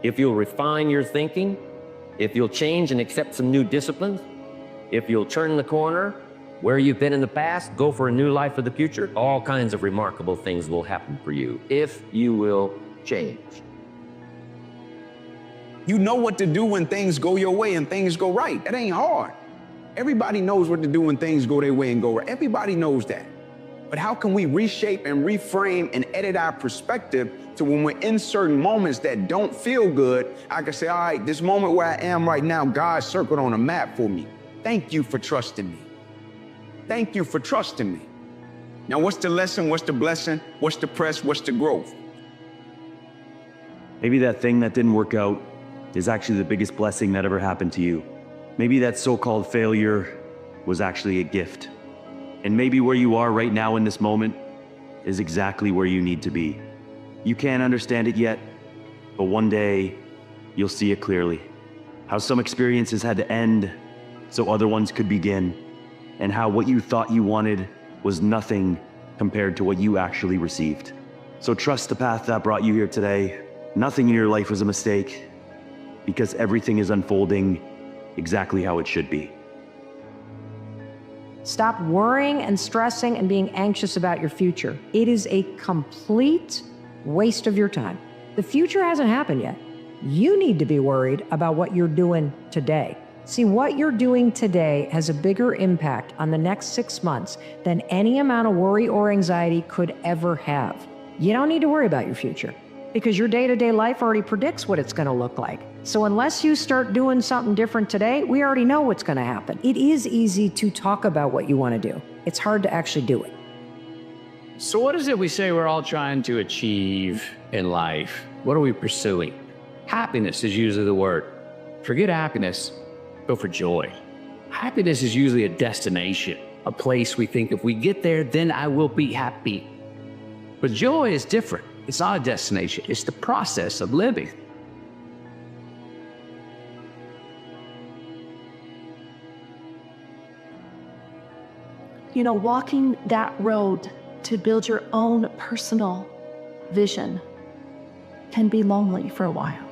if you'll refine your thinking, if you'll change and accept some new disciplines, if you'll turn the corner where you've been in the past, go for a new life for the future, all kinds of remarkable things will happen for you if you will change. You know what to do when things go your way and things go right. That ain't hard. Everybody knows what to do when things go their way and go right. Everybody knows that. But how can we reshape and reframe and edit our perspective to when we're in certain moments that don't feel good, I can say, all right, this moment where I am right now, God circled on a map for me. Thank you for trusting me. Thank you for trusting me. Now, what's the lesson? What's the blessing? What's the press? What's the growth? Maybe that thing that didn't work out is actually the biggest blessing that ever happened to you. Maybe that so-called failure was actually a gift. And maybe where you are right now in this moment is exactly where you need to be. You can't understand it yet, but one day you'll see it clearly. How some experiences had to end so other ones could begin, and how what you thought you wanted was nothing compared to what you actually received. So trust the path that brought you here today. Nothing in your life was a mistake, because everything is unfolding exactly how it should be. Stop worrying and stressing and being anxious about your future. It is a complete waste of your time. The future hasn't happened yet. You need to be worried about what you're doing today. See, what you're doing today has a bigger impact on the next 6 months than any amount of worry or anxiety could ever have. You don't need to worry about your future because your day-to-day life already predicts what it's going to look like. So unless you start doing something different today, we already know what's going to happen. It is easy to talk about what you want to do. It's hard to actually do it. So what is it we say we're all trying to achieve in life? What are we pursuing? Happiness is usually the word. Forget happiness, go for joy. Happiness is usually a destination, a place we think if we get there, then I will be happy. But joy is different. It's not a destination, it's the process of living. You know, walking that road to build your own personal vision can be lonely for a while.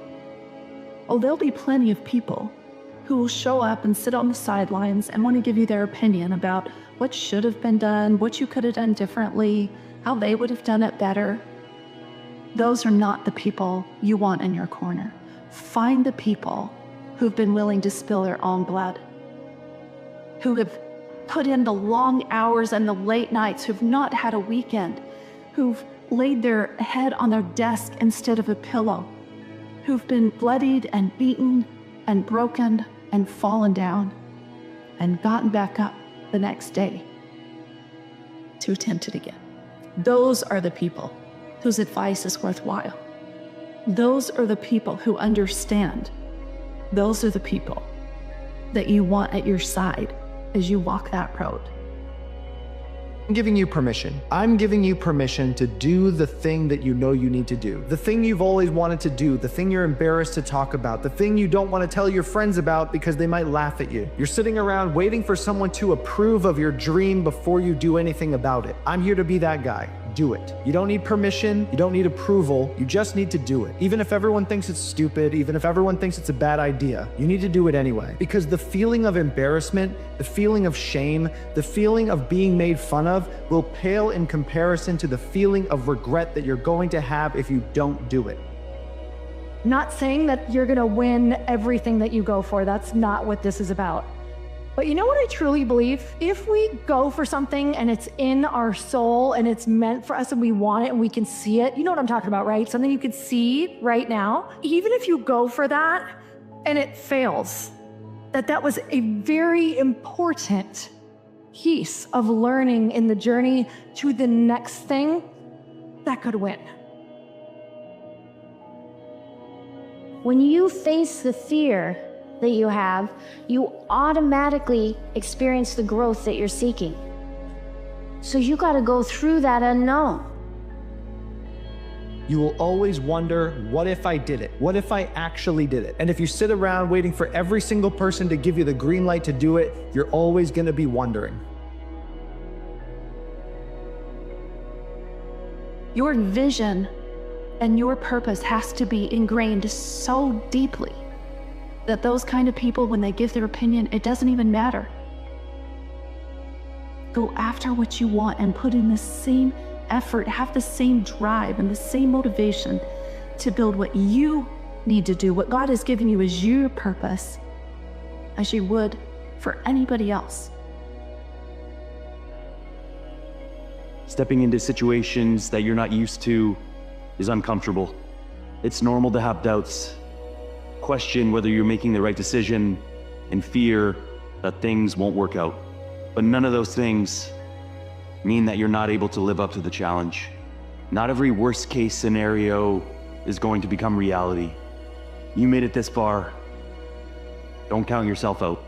Oh, there'll be plenty of people who will show up and sit on the sidelines and want to give you their opinion about what should have been done, what you could have done differently, how they would have done it better. Those are not the people you want in your corner. Find the people who've been willing to spill their own blood, who have put in the long hours and the late nights, who've not had a weekend, who've laid their head on their desk instead of a pillow, who've been bloodied and beaten and broken and fallen down and gotten back up the next day to attempt it again. Those are the people whose advice is worthwhile. Those are the people who understand. Those are the people that you want at your side as you walk that road. I'm giving you permission. I'm giving you permission to do the thing that you know you need to do. The thing you've always wanted to do, the thing you're embarrassed to talk about, the thing you don't want to tell your friends about because they might laugh at you. You're sitting around waiting for someone to approve of your dream before you do anything about it. I'm here to be that guy. Do it. You don't need permission. You don't need approval. You just need to do it. Even if everyone thinks it's stupid, even if everyone thinks it's a bad idea, you need to do it anyway. Because the feeling of embarrassment, the feeling of shame, the feeling of being made fun of will pale in comparison to the feeling of regret that you're going to have if you don't do it. Not saying that you're gonna win everything that you go for. That's not what this is about. But you know what I truly believe? If we go for something and it's in our soul and it's meant for us and we want it and we can see it, you know what I'm talking about, right? Something you can see right now. Even if you go for that and it fails, that was a very important piece of learning in the journey to the next thing that could win. When you face the fear that you have, you automatically experience the growth that you're seeking. So you got to go through that unknown. You will always wonder, what if I did it? What if I actually did it? And if you sit around waiting for every single person to give you the green light to do it, you're always going to be wondering. Your vision and your purpose has to be ingrained so deeply that those kind of people, when they give their opinion, it doesn't even matter. Go after what you want and put in the same effort, have the same drive and the same motivation to build what you need to do, what God has given you as your purpose, as you would for anybody else. Stepping into situations that you're not used to is uncomfortable. It's normal to have doubts, question whether you're making the right decision, and fear that things won't work out. But none of those things mean that you're not able to live up to the challenge. Not every worst case scenario is going to become reality. You made it this far. Don't count yourself out.